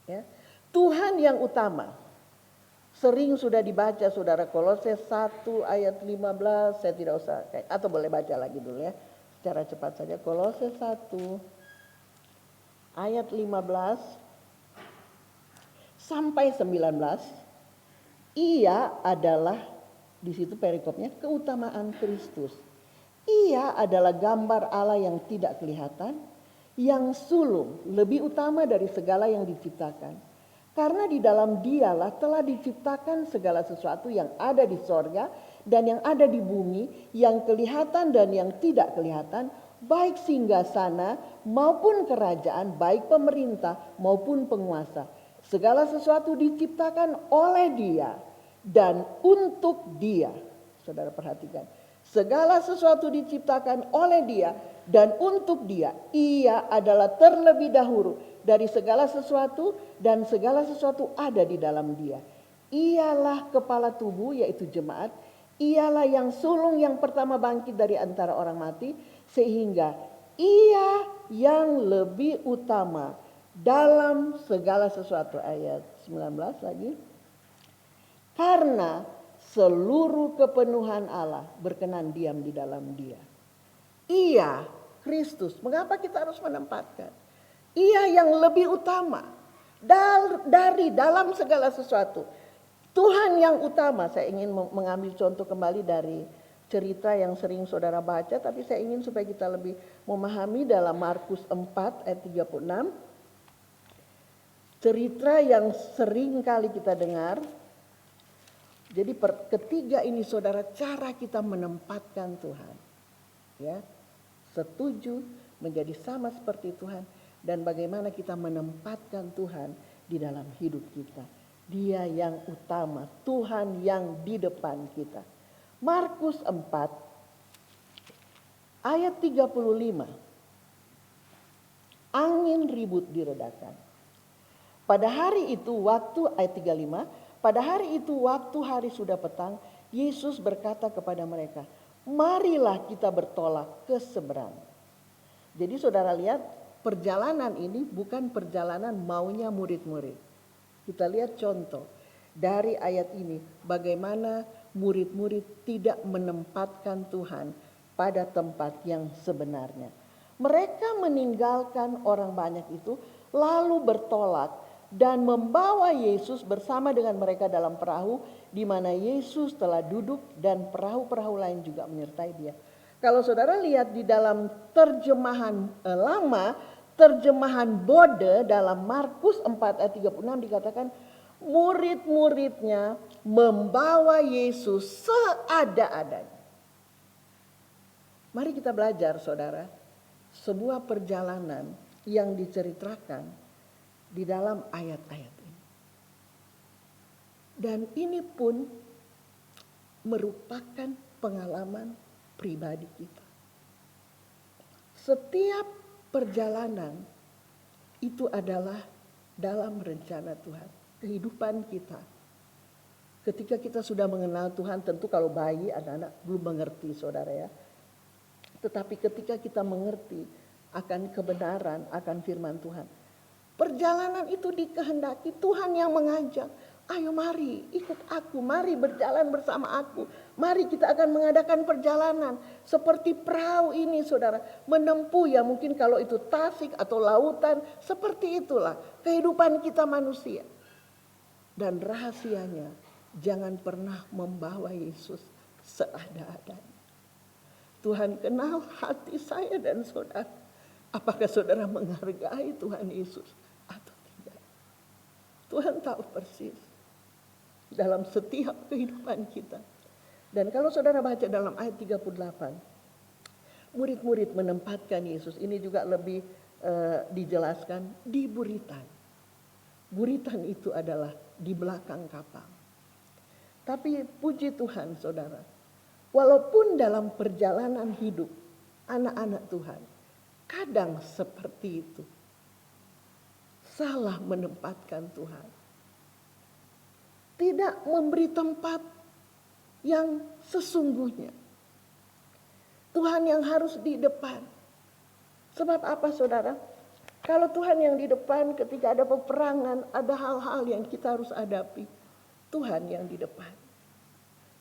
Ya. Tuhan yang utama. Sering sudah dibaca saudara, Kolose 1 ayat 15. Saya tidak usah, atau boleh baca lagi dulu ya. Secara cepat saja. Kolose 1 ayat 15. Sampai 19, ia adalah, di situ perikopnya, keutamaan Kristus. Ia adalah gambar Allah yang tidak kelihatan, yang sulung, lebih utama dari segala yang diciptakan. Karena di dalam dialah telah diciptakan segala sesuatu yang ada di sorga dan yang ada di bumi, yang kelihatan dan yang tidak kelihatan, baik singgasana maupun kerajaan, baik pemerintah maupun penguasa. Segala sesuatu diciptakan oleh Dia dan untuk Dia. Saudara perhatikan. Segala sesuatu diciptakan oleh Dia dan untuk Dia. Ia adalah terlebih dahulu dari segala sesuatu dan segala sesuatu ada di dalam Dia. Ialah kepala tubuh yaitu jemaat. Ialah yang sulung yang pertama bangkit dari antara orang mati sehingga Ia yang lebih utama dalam segala sesuatu. Ayat 19 lagi. Karena seluruh kepenuhan Allah berkenan diam di dalam Dia. Ia, Kristus. Mengapa kita harus menempatkan? Ia yang lebih utama dari dalam segala sesuatu. Tuhan yang utama. Saya ingin mengambil contoh kembali dari cerita yang sering saudara baca. Tapi saya ingin supaya kita lebih memahami dalam Markus 4 ayat 36. Cerita yang sering kali kita dengar. Jadi ketiga ini saudara, cara kita menempatkan Tuhan. Ya, setuju menjadi sama seperti Tuhan. Dan bagaimana kita menempatkan Tuhan di dalam hidup kita. Dia yang utama, Tuhan yang di depan kita. Markus 4 ayat 35. Angin ribut diredakan. Pada hari itu waktu, ayat 35. Pada hari itu waktu hari sudah petang, Yesus berkata kepada mereka, marilah kita bertolak ke seberang. Jadi saudara lihat, perjalanan ini bukan perjalanan maunya murid-murid. Kita lihat contoh dari ayat ini, bagaimana murid-murid tidak menempatkan Tuhan pada tempat yang sebenarnya. Mereka meninggalkan orang banyak itu, lalu bertolak dan membawa Yesus bersama dengan mereka dalam perahu di mana Yesus telah duduk dan perahu-perahu lain juga menyertai Dia. Kalau saudara lihat di dalam terjemahan lama, terjemahan Bode dalam Markus 4 ayat 36 dikatakan murid-muridnya membawa Yesus seada-adanya. Mari kita belajar saudara, sebuah perjalanan yang diceritakan di dalam ayat-ayat ini. Dan ini pun merupakan pengalaman pribadi kita. Setiap perjalanan itu adalah dalam rencana Tuhan. Kehidupan kita. Ketika kita sudah mengenal Tuhan, tentu kalau bayi, anak-anak belum mengerti saudara ya. Tetapi ketika kita mengerti akan kebenaran, akan firman Tuhan. Perjalanan itu dikehendaki Tuhan yang mengajak. Ayo mari ikut aku, mari berjalan bersama aku. Mari kita akan mengadakan perjalanan. Seperti perahu ini saudara, menempuh ya mungkin kalau itu tasik atau lautan. Seperti itulah kehidupan kita manusia. Dan rahasianya, jangan pernah membawa Yesus seada-adanya. Tuhan kenal hati saya dan saudara. Apakah saudara menghargai Tuhan Yesus atau tidak? Tuhan tahu persis dalam setiap kehidupan kita. Dan kalau saudara baca dalam ayat 38, murid-murid menempatkan Yesus. Ini juga lebih dijelaskan di buritan. Buritan itu adalah di belakang kapal. Tapi puji Tuhan saudara, walaupun dalam perjalanan hidup anak-anak Tuhan, kadang seperti itu. Salah menempatkan Tuhan. Tidak memberi tempat yang sesungguhnya. Tuhan yang harus di depan. Sebab apa saudara? Kalau Tuhan yang di depan ketika ada peperangan, ada hal-hal yang kita harus hadapi. Tuhan yang di depan.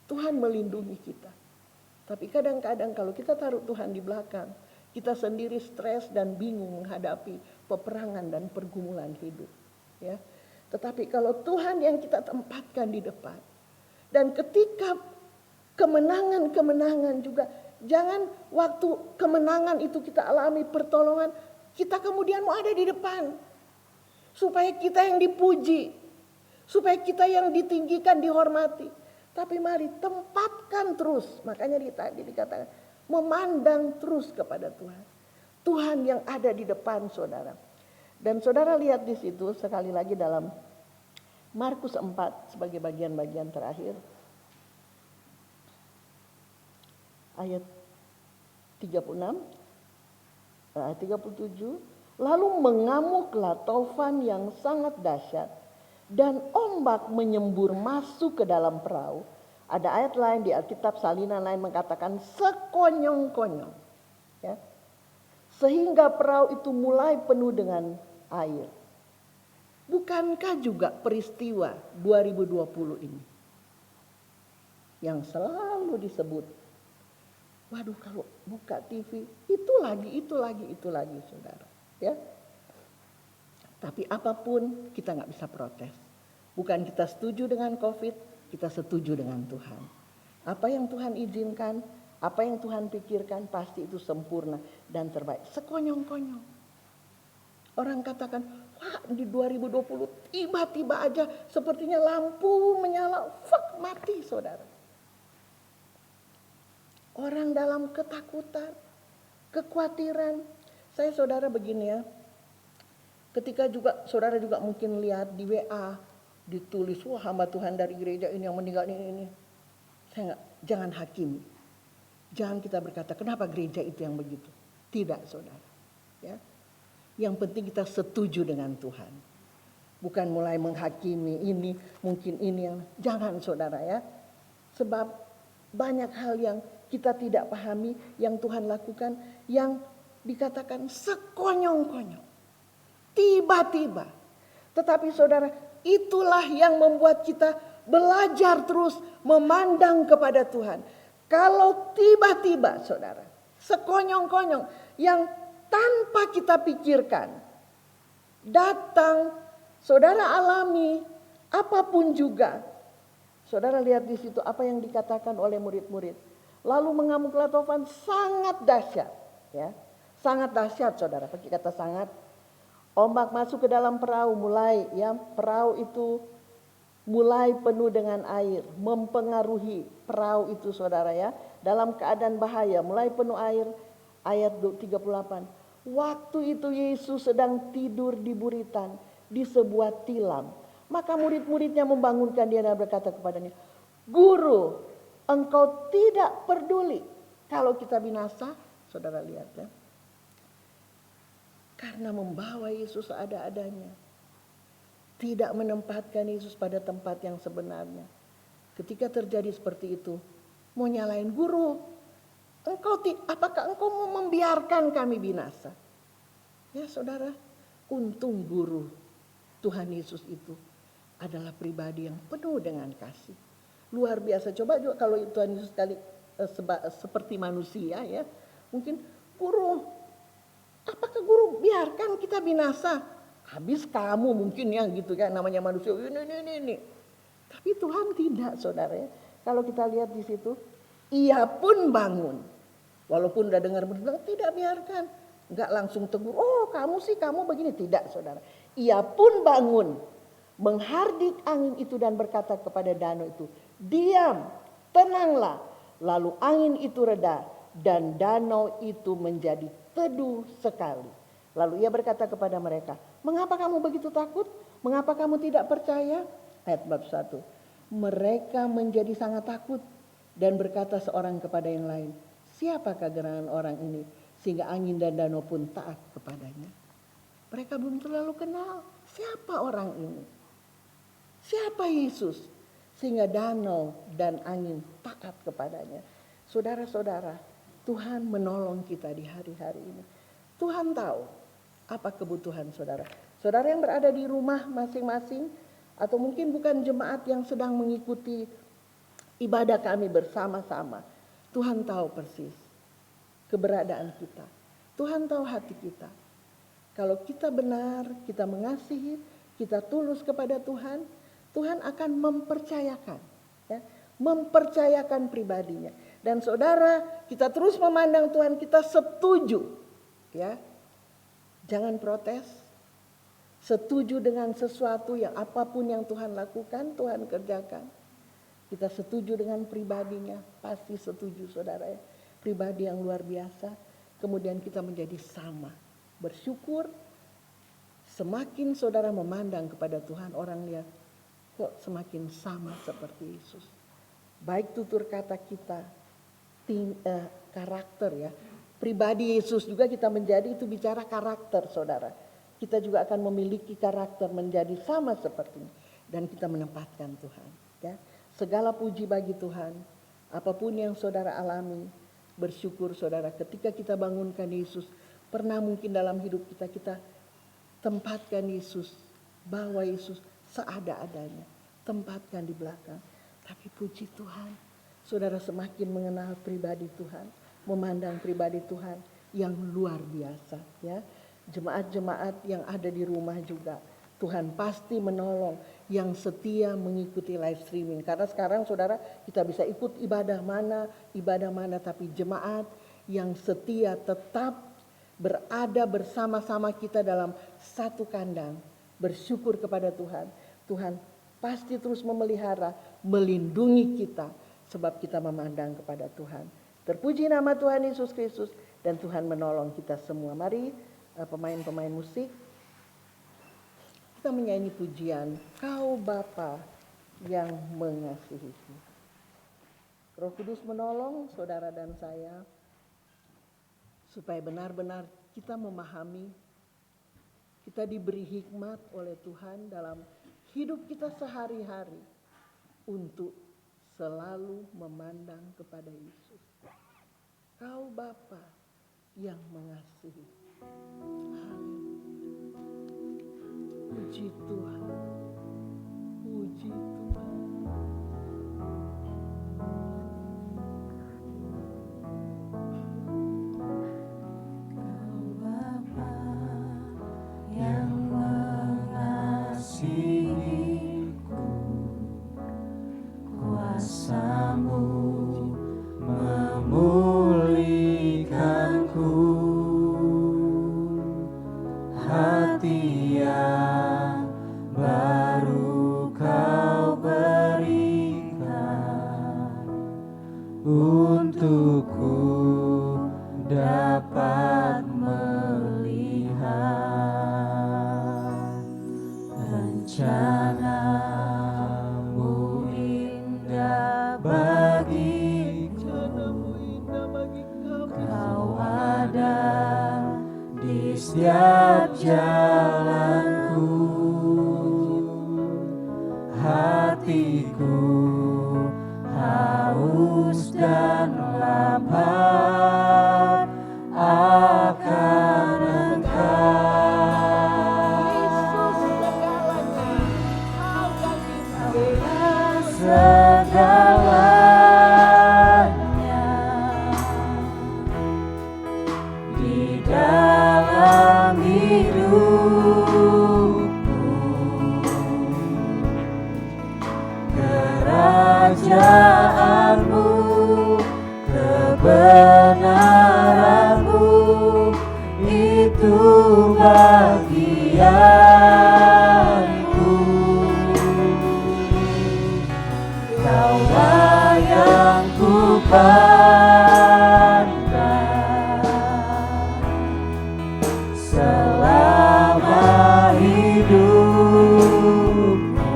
Tuhan melindungi kita. Tapi kadang-kadang kalau kita taruh Tuhan di belakang, kita sendiri stres dan bingung menghadapi peperangan dan pergumulan hidup. Ya. Tetapi kalau Tuhan yang kita tempatkan di depan. Dan ketika kemenangan-kemenangan juga. Jangan waktu kemenangan itu kita alami pertolongan. Kita kemudian mau ada di depan. Supaya kita yang dipuji. Supaya kita yang ditinggikan, dihormati. Tapi mari tempatkan terus. Makanya tadi dikatakan. Memandang terus kepada Tuhan. Tuhan yang ada di depan saudara. Dan saudara lihat di situ sekali lagi dalam Markus 4 sebagai bagian-bagian terakhir. ayat 36, ayat 37, lalu mengamuklah taufan yang sangat dahsyat dan ombak menyembur masuk ke dalam perahu. Ada ayat lain di Alkitab salinan lain mengatakan sekonyong-konyong. Ya. Sehingga perahu itu mulai penuh dengan air. Bukankah juga peristiwa 2020 ini yang selalu disebut, waduh kalau buka TV itu lagi saudara, ya. Tapi apapun kita nggak bisa protes. Bukan kita setuju dengan COVID, kita setuju dengan Tuhan. Apa yang Tuhan izinkan, apa yang Tuhan pikirkan pasti itu sempurna dan terbaik. Sekonyong-konyong. Orang katakan, wah di 2020 tiba-tiba aja sepertinya lampu menyala, mati saudara. Orang dalam ketakutan, kekhawatiran. Saya saudara begini ya, ketika juga saudara juga mungkin lihat di WA, ditulis, wah hamba Tuhan dari gereja ini yang meninggal ini. Jangan hakimi. Jangan kita berkata, kenapa gereja itu yang begitu? Tidak saudara. Ya. Yang penting kita setuju dengan Tuhan. Bukan mulai menghakimi ini, mungkin ini yang. Jangan saudara ya. Sebab banyak hal yang kita tidak pahami, yang Tuhan lakukan, yang dikatakan sekonyong-konyong. Tiba-tiba. Tetapi saudara, itulah yang membuat kita belajar terus memandang kepada Tuhan. Kalau tiba-tiba saudara, sekonyong-konyong yang tanpa kita pikirkan, datang, saudara alami, apapun juga. Saudara lihat di situ apa yang dikatakan oleh murid-murid. Lalu mengamuklah taufan sangat dahsyat. Ya, sangat dahsyat saudara, pakai kata sangat. Ombak masuk ke dalam perahu mulai, ya, perahu itu mulai penuh dengan air, mempengaruhi perahu itu saudara ya, dalam keadaan bahaya, mulai penuh air. Ayat 38. Waktu itu Yesus sedang tidur di buritan di sebuah tilam. Maka murid-muridnya membangunkan dia dan berkata kepadanya, Guru, engkau tidak peduli kalau kita binasa. Saudara lihat ya. Karena membawa Yesus ada-adanya. Tidak menempatkan Yesus pada tempat yang sebenarnya. Ketika terjadi seperti itu, mau nyalain guru. Apakah engkau mau membiarkan kami binasa? Ya saudara, untung guru Tuhan Yesus itu adalah pribadi yang penuh dengan kasih. Luar biasa. Coba juga kalau Tuhan Yesus seperti manusia ya. Mungkin guru, apakah guru biarkan kita binasa? Habis kamu mungkin ya gitu kan, namanya manusia ini. Tapi Tuhan tidak saudara ya. Kalau kita lihat di situ, ia pun bangun. Walaupun udah dengar benar, tidak biarkan. Enggak langsung tegur, oh kamu begini. Tidak saudara. Ia pun bangun, menghardik angin itu dan berkata kepada danau itu, diam, tenanglah. Lalu angin itu reda dan danau itu menjadi teduh sekali. Lalu ia berkata kepada mereka, mengapa kamu begitu takut? Mengapa kamu tidak percaya? Ayat bab 1. Mereka menjadi sangat takut dan berkata seorang kepada yang lain, siapakah gerangan orang ini sehingga angin dan danau pun taat kepadanya? Mereka belum terlalu kenal siapa orang ini. Siapa Yesus sehingga danau dan angin taat kepadanya. Saudara-saudara, Tuhan menolong kita di hari-hari ini. Tuhan tahu apa kebutuhan saudara. Saudara yang berada di rumah masing-masing atau mungkin bukan jemaat yang sedang mengikuti ibadah kami bersama-sama. Tuhan tahu persis keberadaan kita. Tuhan tahu hati kita. Kalau kita benar, kita mengasihi, kita tulus kepada Tuhan, Tuhan akan mempercayakan. Ya, mempercayakan pribadinya. Dan saudara, kita terus memandang Tuhan, kita setuju. Ya, jangan protes. Setuju dengan sesuatu yang apapun yang Tuhan lakukan, Tuhan kerjakan. Kita setuju dengan pribadinya, pasti setuju saudara ya. Pribadi yang luar biasa, kemudian kita menjadi sama. Bersyukur, semakin saudara memandang kepada Tuhan, orang lihat kok semakin sama seperti Yesus. Baik tutur kata kita, karakter ya. Pribadi Yesus juga kita menjadi, itu bicara karakter saudara. Kita juga akan memiliki karakter menjadi sama seperti ini. Dan kita menempatkan Tuhan. Ya. Segala puji bagi Tuhan. Apapun yang saudara alami, bersyukur saudara ketika kita bangunkan Yesus. Pernah mungkin dalam hidup kita tempatkan Yesus. Bawa Yesus seada-adanya. Tempatkan di belakang. Tapi puji Tuhan. Saudara semakin mengenal pribadi Tuhan. Memandang pribadi Tuhan yang luar biasa ya. Jemaat-jemaat yang ada di rumah juga Tuhan pasti menolong yang setia mengikuti live streaming. Karena sekarang saudara kita bisa ikut ibadah mana tapi jemaat yang setia tetap berada bersama-sama kita dalam satu kandang. Bersyukur kepada Tuhan. Tuhan pasti terus memelihara, melindungi kita sebab kita memandang kepada Tuhan. Terpuji nama Tuhan Yesus Kristus dan Tuhan menolong kita semua. Mari pemain-pemain musik kita menyanyi pujian Kau Bapa yang mengasihiku. Roh Kudus menolong saudara dan saya supaya benar-benar kita memahami, kita diberi hikmat oleh Tuhan dalam hidup kita sehari-hari untuk selalu memandang kepada Yesus. Kau Bapa yang mengasihi. Haleluya. Puji Tuhan. Puji Tuhan. Kau Bapa yang mengasihiku, kuasa-Mu memulihkanku, hati yang baru Kau berikan, untukku dapat melihat rencana-Mu indah bagiku. Kau ada di setiap jalanku, hatiku haus dan lapar akan Engkau. Segalanya di dalam hidupku, kerajaan-Mu, kebenaran-Mu, itu bagianku. Kaulah yang ku pandang selama hidupku,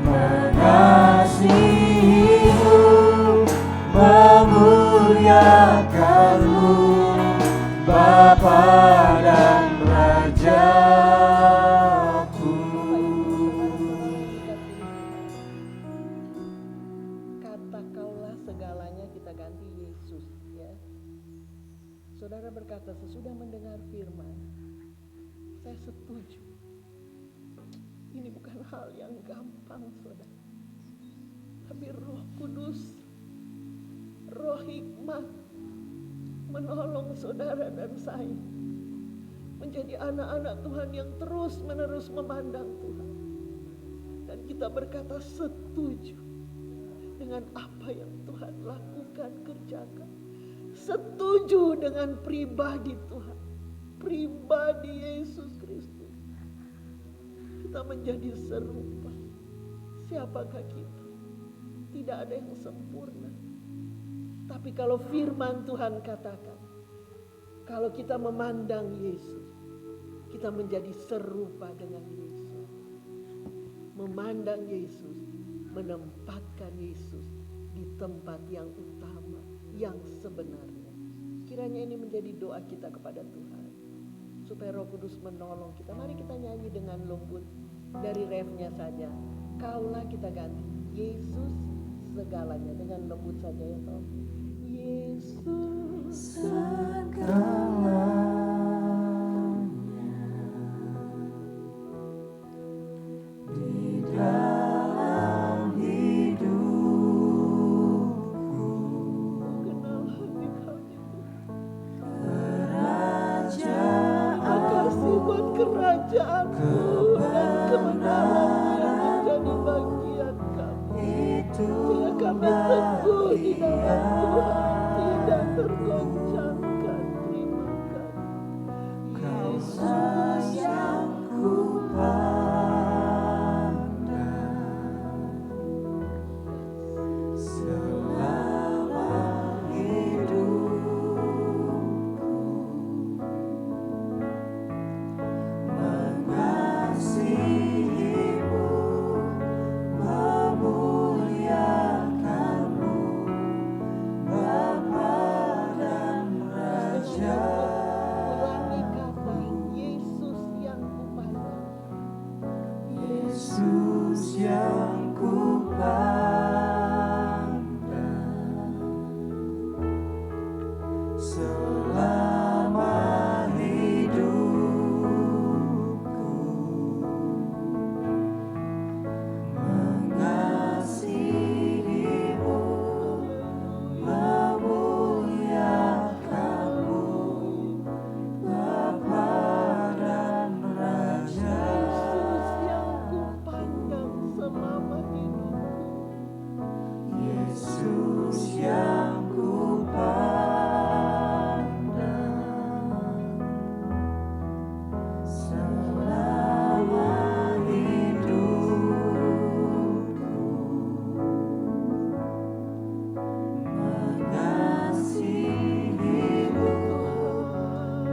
mengasihi-Mu, memuliakan-Mu, Bapa dan Rajaku. Kata kaulah segalanya kita ganti Yesus ya. Saudara berkata sesudah mendengar firman, saya setuju. Ini bukan hal yang gampang saudara. Tapi Roh Kudus, Roh hikmat menolong saudara dan saya menjadi anak-anak Tuhan yang terus-menerus memandang Tuhan. Dan kita berkata setuju dengan apa yang Tuhan lakukan, kerjakan. Setuju dengan pribadi Tuhan, pribadi Yesus Kristus. Kita menjadi serupa. Siapakah kita? Tidak ada yang sempurna. Tapi kalau firman Tuhan katakan, kalau kita memandang Yesus, kita menjadi serupa dengan Yesus. Memandang Yesus, menempatkan Yesus di tempat yang utama, yang sebenarnya. Kiranya ini menjadi doa kita kepada Tuhan, supaya Roh Kudus menolong kita. Mari kita nyanyi dengan lembut dari refnya saja. Kaulah kita ganti Yesus segalanya, dengan lembut saja ya Tom. Yesus di dalam hidupku, kenal hati kami kerajaan kasih buat kerajaan-Mu dan kebenaran yang menjadi bagian kami. itu Sehingga kami teguh di dalam Tuhan, tidak tergoncangkan. Terima kasih. Kaulah yang ku pandang selama hidupku, mengasihimu, memuliakanmu, Bapa dan Raja. Ulangi kata Yesus yang kupandang. Yesus yang ku pandang selama hidupku, mengasihimu, memuliakanmu, Bapa dan Raja. Yesus yang kupandang selama hidupku. Yesus yang ku pandang selama hidupku, mengasihimu,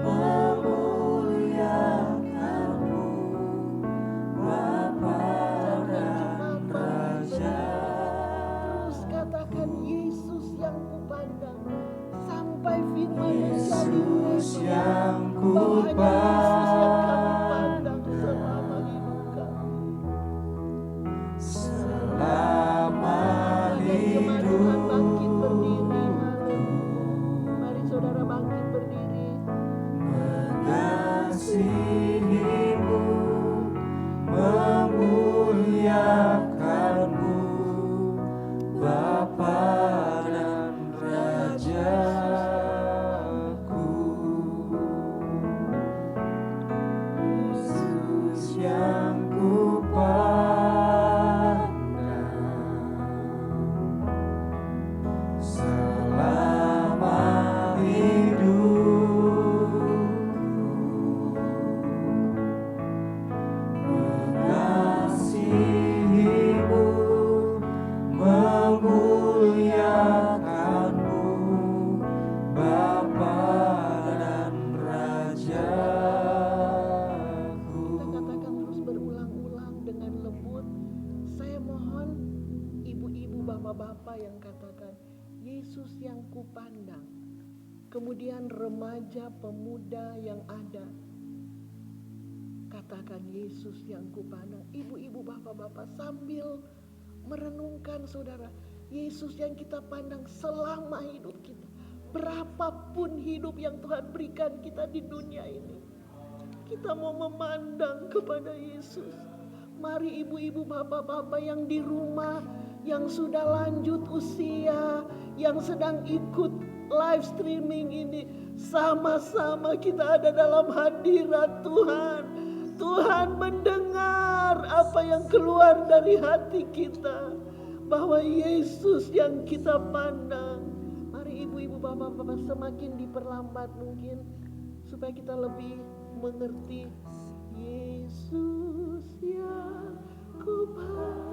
memuliakanmu, Bapa dan Raja. Terus katakan Yesus yang kupandang sampai firman menjadi Yesus yang ku bahwa hanya Yesus yang kami pandang selama hidup kami. selama Jemaat Tuhan bangkit berdiri. hidupku, Mari saudara bangkit berdiri. mengasihimu, memuliakanmu, Bapa dan Rajaku. Yesus yang ku pandang selama hidupku, mengasihimu, memuliakanmu, Bapa dan Rajaku. Kita katakan terus berulang-ulang dengan lembut. Saya mohon ibu-ibu, bapak-bapak yang katakan Yesus yang kupandang. Kemudian remaja, pemuda yang ada, katakan Yesus yang kupandang. Ibu-ibu, bapak-bapak sambil merenungkan saudara, Yesus yang kita pandang selama hidup kita. Berapapun hidup yang Tuhan berikan kita di dunia ini, kita mau memandang kepada Yesus. Mari ibu-ibu, bapak-bapak yang di rumah, yang sudah lanjut usia, yang sedang ikut live streaming ini, sama-sama kita ada dalam hadirat Tuhan. Tuhan mendengar apa yang keluar dari hati kita, bahwa Yesus yang kita pandang. Mari ibu-ibu, bapak-bapak semakin diperlambat mungkin, supaya kita lebih mengerti. Yesus yang ku pandang.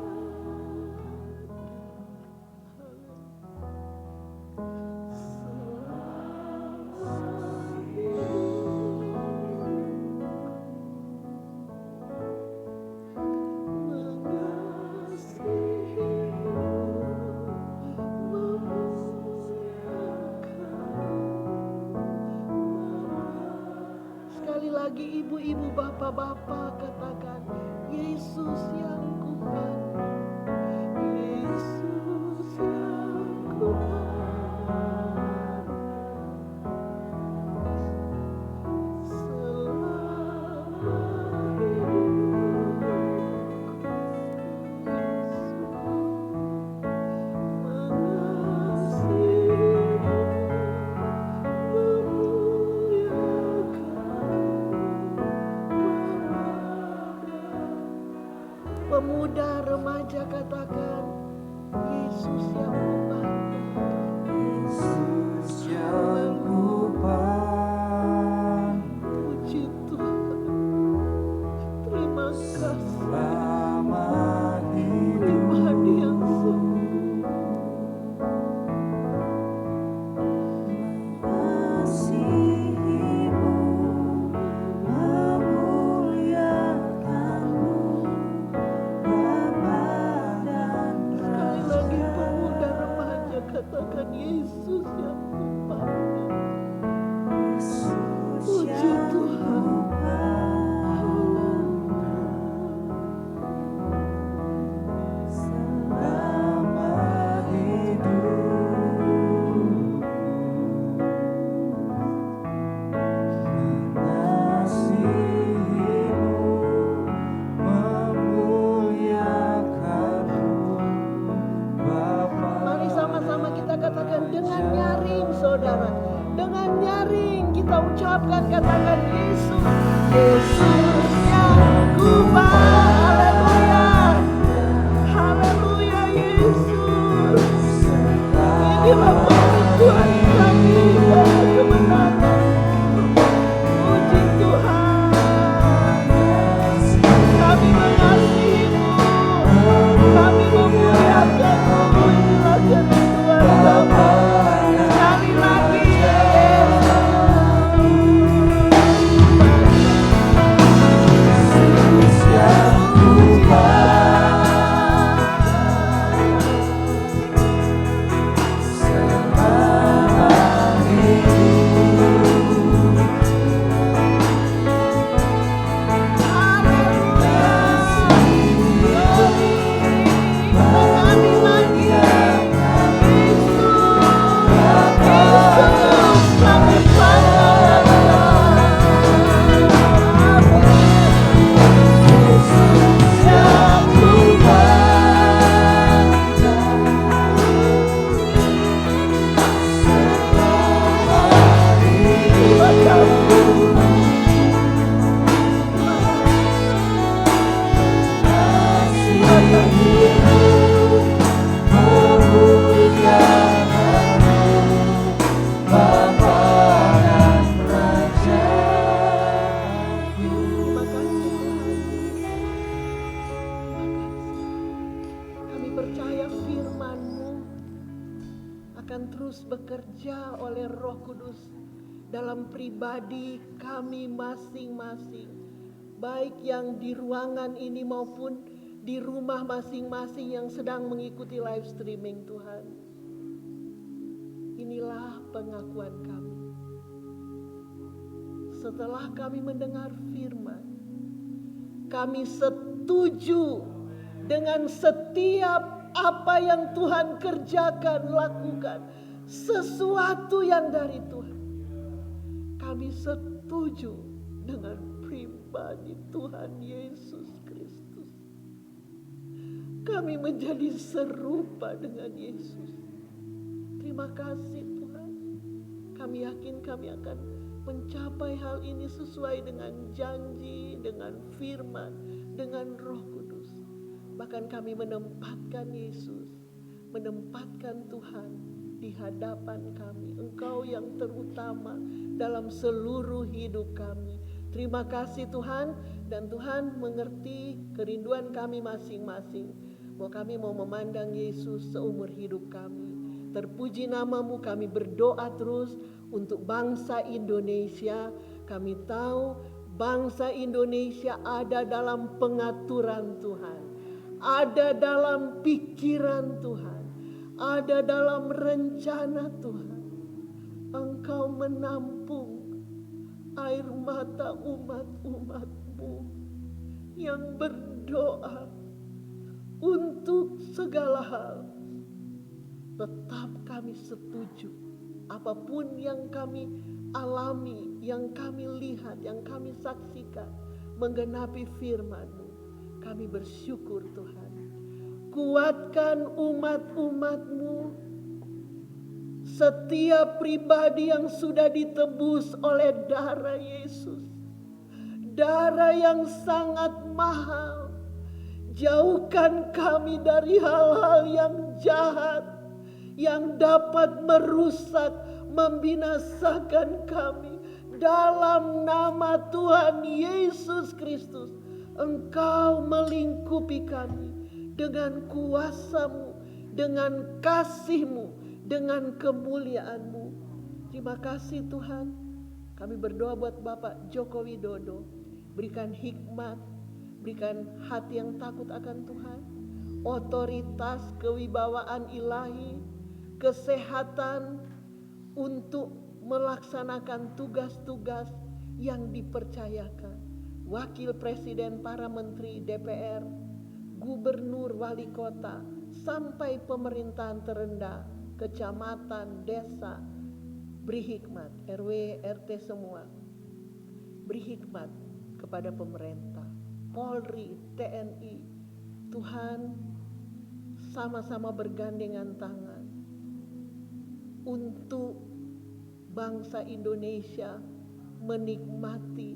Bapa, katakan, Yesus yang kupandang, Yesus yang kupandang, selama hidupku, pemuda remaja katakan, Yesus yang kupandang. Yesus yang kupandang, Puji Tuhan. Terima kasih. selama Pribadi yang sempurna. mengasihimu, memuliakanmu, Bapa dan Sekali lagi pemuda remaja katakan, Yesus yang kupandang. Yesus Puji yang Tuhan. selama hidupku, mengasihimu, memuliakanmu, Bapa. Mari sama-sama kita katakan dengan nyaring, saudara. Dengan nyaring kita ucapkan, katakan Yesus. Yesus yang kupandang. Haleluya. Haleluya Yesus. Inilah pengakuan kami pada kebenaran. Puji Tuhan. Kami mengasihimu. Kami memuliakanmu. Inilah kerinduan kami. Sekali lagi Yesus. akan terus bekerja oleh Roh Kudus dalam pribadi kami masing-masing, baik yang di ruangan ini maupun di rumah masing-masing yang sedang mengikuti live streaming. Tuhan, inilah pengakuan kami. Setelah kami mendengar firman, kami setuju dengan setiap apa yang Tuhan kerjakan, lakukan sesuatu yang dari Tuhan. Kami setuju dengan pribadi Tuhan Yesus Kristus. Kami menjadi serupa dengan Yesus. Terima kasih Tuhan. Kami yakin kami akan mencapai hal ini sesuai dengan janji, dengan firman, dengan Roh Kudus. Bahkan kami menempatkan Yesus, menempatkan Tuhan di hadapan kami. Engkau yang terutama dalam seluruh hidup kami. Terima kasih Tuhan, dan Tuhan mengerti kerinduan kami masing-masing. Bahwa kami mau memandang Yesus seumur hidup kami. Terpuji namamu, kami berdoa terus untuk bangsa Indonesia. Kami tahu bangsa Indonesia ada dalam pengaturan Tuhan. Ada dalam pikiran Tuhan, ada dalam rencana Tuhan. Engkau menampung air mata umat-umat-Mu umatmu yang berdoa untuk segala hal. Tetap kami setuju apapun yang kami alami, yang kami lihat, yang kami saksikan menggenapi firman-Mu. Kami bersyukur Tuhan. Kuatkan umat-umat-Mu, setiap pribadi yang sudah ditebus oleh darah Yesus. Darah yang sangat mahal. Jauhkan kami dari hal-hal yang jahat, yang dapat merusak, membinasakan kami. Dalam nama Tuhan Yesus Kristus, Engkau melingkupi kami dengan kuasa-Mu, dengan kasih-Mu, dengan kemuliaan-Mu. Terima kasih Tuhan. Kami berdoa buat Bapak Joko Widodo. Berikan hikmat, berikan hati yang takut akan Tuhan, otoritas, kewibawaan ilahi, kesehatan untuk melaksanakan tugas-tugas yang dipercayakan. Wakil Presiden, para menteri, DPR, gubernur, wali kota, sampai pemerintahan terendah, kecamatan, desa. Beri hikmat, RW, RT semua. Beri hikmat kepada pemerintah, Polri, TNI. Tuhan, sama-sama bergandengan tangan untuk bangsa Indonesia menikmati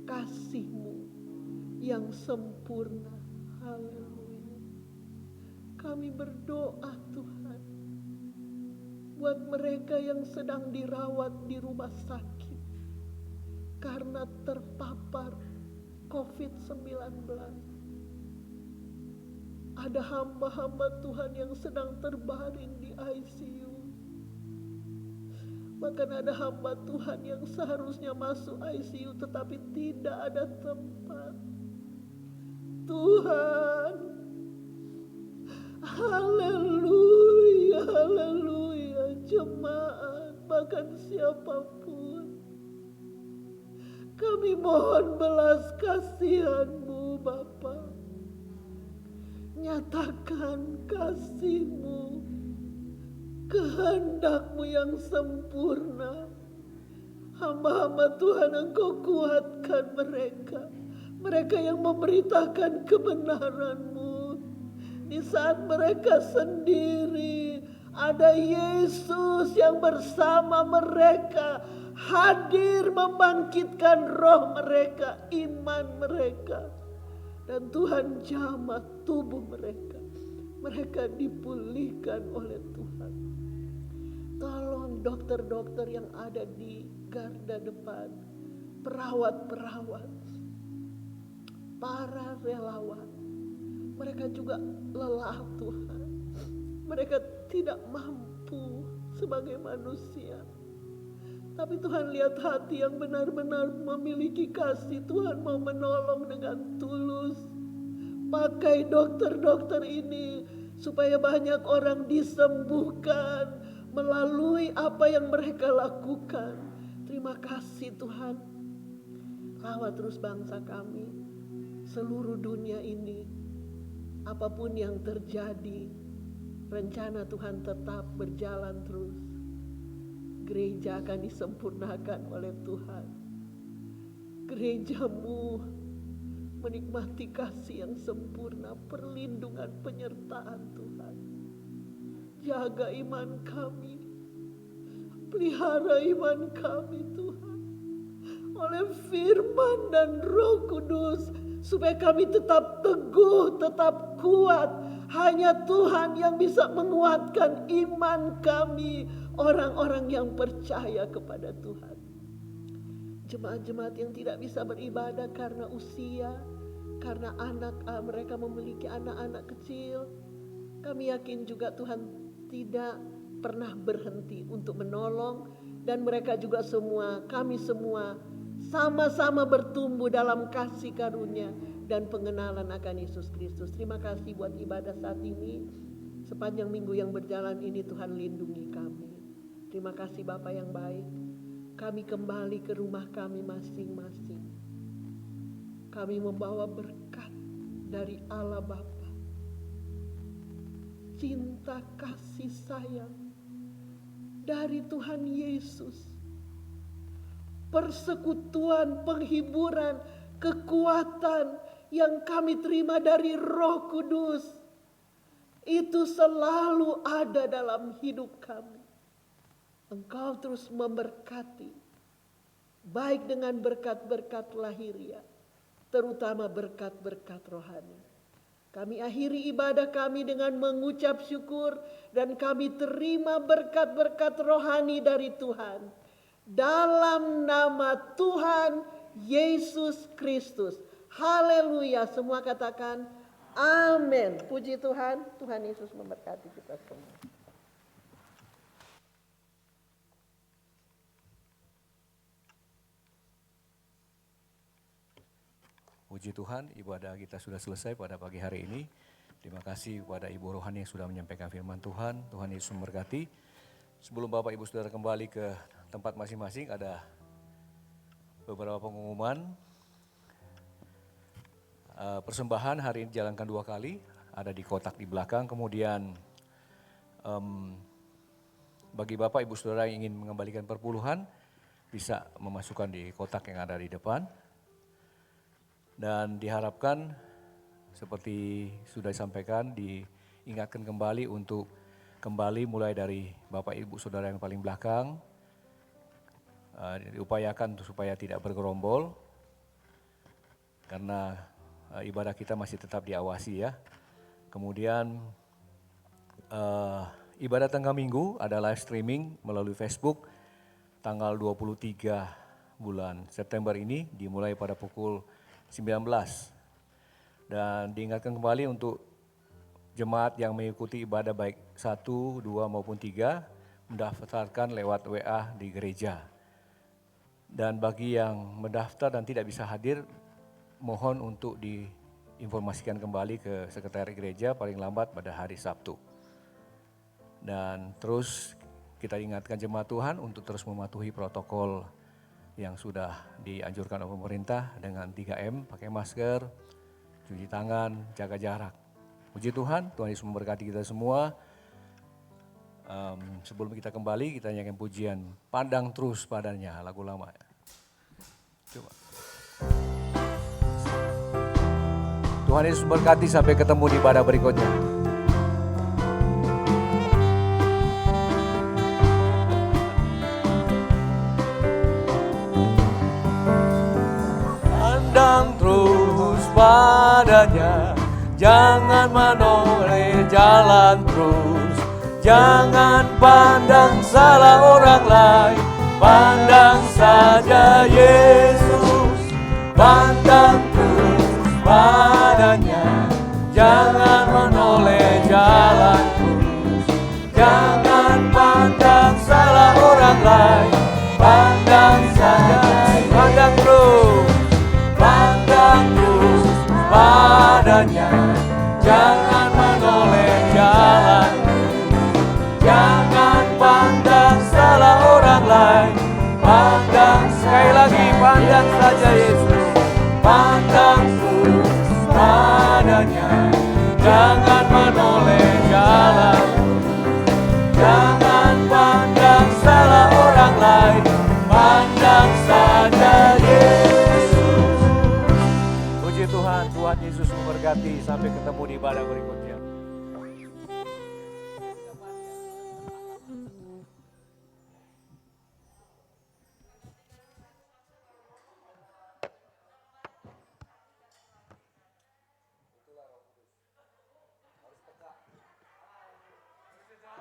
kasih-Mu yang sempurna. Haleluya. Kami berdoa Tuhan buat mereka yang sedang dirawat di rumah sakit karena terpapar COVID-19. Ada hamba-hamba Tuhan yang sedang terbaring di ICU. Bahkan ada hamba Tuhan yang seharusnya masuk ICU tetapi tidak ada tempat. Tuhan, haleluya, haleluya, jemaat, bahkan siapapun, kami mohon belas kasihan-Mu Bapa. Nyatakan kasih-Mu, kehendak-Mu yang sempurna. Hamba-hamba Tuhan, Engkau kuatkan mereka. Mereka yang memberitakan kebenaran-Mu. Di saat mereka sendiri, ada Yesus yang bersama mereka, hadir membangkitkan roh mereka, iman mereka. Dan Tuhan jamah tubuh mereka. Mereka dipulihkan oleh Tuhan. Tolong dokter-dokter yang ada di garda depan, perawat-perawat, para relawan. Mereka juga lelah Tuhan. Mereka tidak mampu sebagai manusia. Tapi Tuhan lihat hati yang benar-benar memiliki kasih. Tuhan mau menolong dengan tulus. Pakai dokter-dokter ini supaya banyak orang disembuhkan melalui apa yang mereka lakukan. Terima kasih Tuhan. Rawat terus bangsa kami, seluruh dunia ini. Apapun yang terjadi, rencana Tuhan tetap berjalan terus. Gereja akan disempurnakan oleh Tuhan. Gereja-Mu menikmati kasih yang sempurna, perlindungan, penyertaan Tuhan. Jaga iman kami, pelihara iman kami Tuhan, oleh firman dan Roh Kudus, supaya kami tetap teguh, tetap kuat. Hanya Tuhan yang bisa menguatkan iman kami, orang-orang yang percaya kepada Tuhan. Jemaat-jemaat yang tidak bisa beribadah karena usia, karena mereka memiliki anak-anak kecil. Kami yakin juga Tuhan tidak pernah berhenti untuk menolong. Dan mereka juga semua, kami semua sama-sama bertumbuh dalam kasih karunia dan pengenalan akan Yesus Kristus. Terima kasih buat ibadah saat ini. Sepanjang minggu yang berjalan ini Tuhan lindungi kami. Terima kasih Bapa yang baik. Kami kembali ke rumah kami masing-masing. kami membawa berkat dari Allah Bapa. Cinta kasih sayang dari Tuhan Yesus. Persekutuan, penghiburan, kekuatan yang kami terima dari Roh Kudus. Itu selalu ada dalam hidup kami. Engkau terus memberkati. Baik dengan berkat-berkat lahiriah, terutama berkat-berkat rohani. Kami akhiri ibadah kami dengan mengucap syukur dan kami terima berkat-berkat rohani dari Tuhan. Dalam nama Tuhan Yesus Kristus. Haleluya. Semua katakan amin. Puji Tuhan. Tuhan Yesus memberkati kita semua. Puji Tuhan, ibadah kita sudah selesai pada pagi hari ini. Terima kasih kepada Ibu Rohani yang sudah menyampaikan firman Tuhan. Tuhan Yesus memberkati. Sebelum Bapak Ibu Saudara kembali ke tempat masing-masing, ada beberapa pengumuman. Persembahan hari ini dijalankan 2 kali, ada di kotak di belakang. Kemudian bagi Bapak Ibu Saudara yang ingin mengembalikan perpuluhan, bisa memasukkan di kotak yang ada di depan. Dan diharapkan seperti sudah disampaikan, diingatkan kembali untuk kembali mulai dari Bapak Ibu Saudara yang paling belakang, diupayakan supaya tidak bergerombol, karena ibadah kita masih tetap diawasi ya. Kemudian ibadah tengah minggu ada live streaming melalui Facebook tanggal 23 bulan September ini, dimulai pada pukul 19. Dan diingatkan kembali untuk jemaat yang mengikuti ibadah baik 1, 2 maupun 3 mendaftarkan lewat WA di gereja. Dan bagi yang mendaftar dan tidak bisa hadir, mohon untuk diinformasikan kembali ke sekretariat gereja paling lambat pada hari Sabtu. Dan terus kita ingatkan jemaat Tuhan untuk terus mematuhi protokol yang sudah dianjurkan oleh pemerintah dengan 3M, pakai masker, cuci tangan, jaga jarak. Puji Tuhan, Tuhan Yesus memberkati kita semua. Sebelum kita kembali, kita nyanyikan pujian Pandang Terus Padanya, lagu lama. Coba. Tuhan Yesus memberkati, sampai ketemu di ibadah berikutnya. Pandang terus padanya, jangan menoleh, jalan terus. Jangan pandang salah orang lain, pandang saja Yesus. Pandang terus padanya, jangan menoleh, jalan terus. Jangan pandang salah orang lain, pandang saja, pandang terus. Pandang terus padanya, jangan menoleh, jalan terus. Jangan pandang salah orang lain, pandang sekali lagi, pandang saja Yesus. Pandang terus padanya, jangan menoleh, jalan terus. Jangan pandang salah orang lain, pandang saja Yesus. Tuhan Yesus memberkati, sampai ketemu di ibadah berikutnya.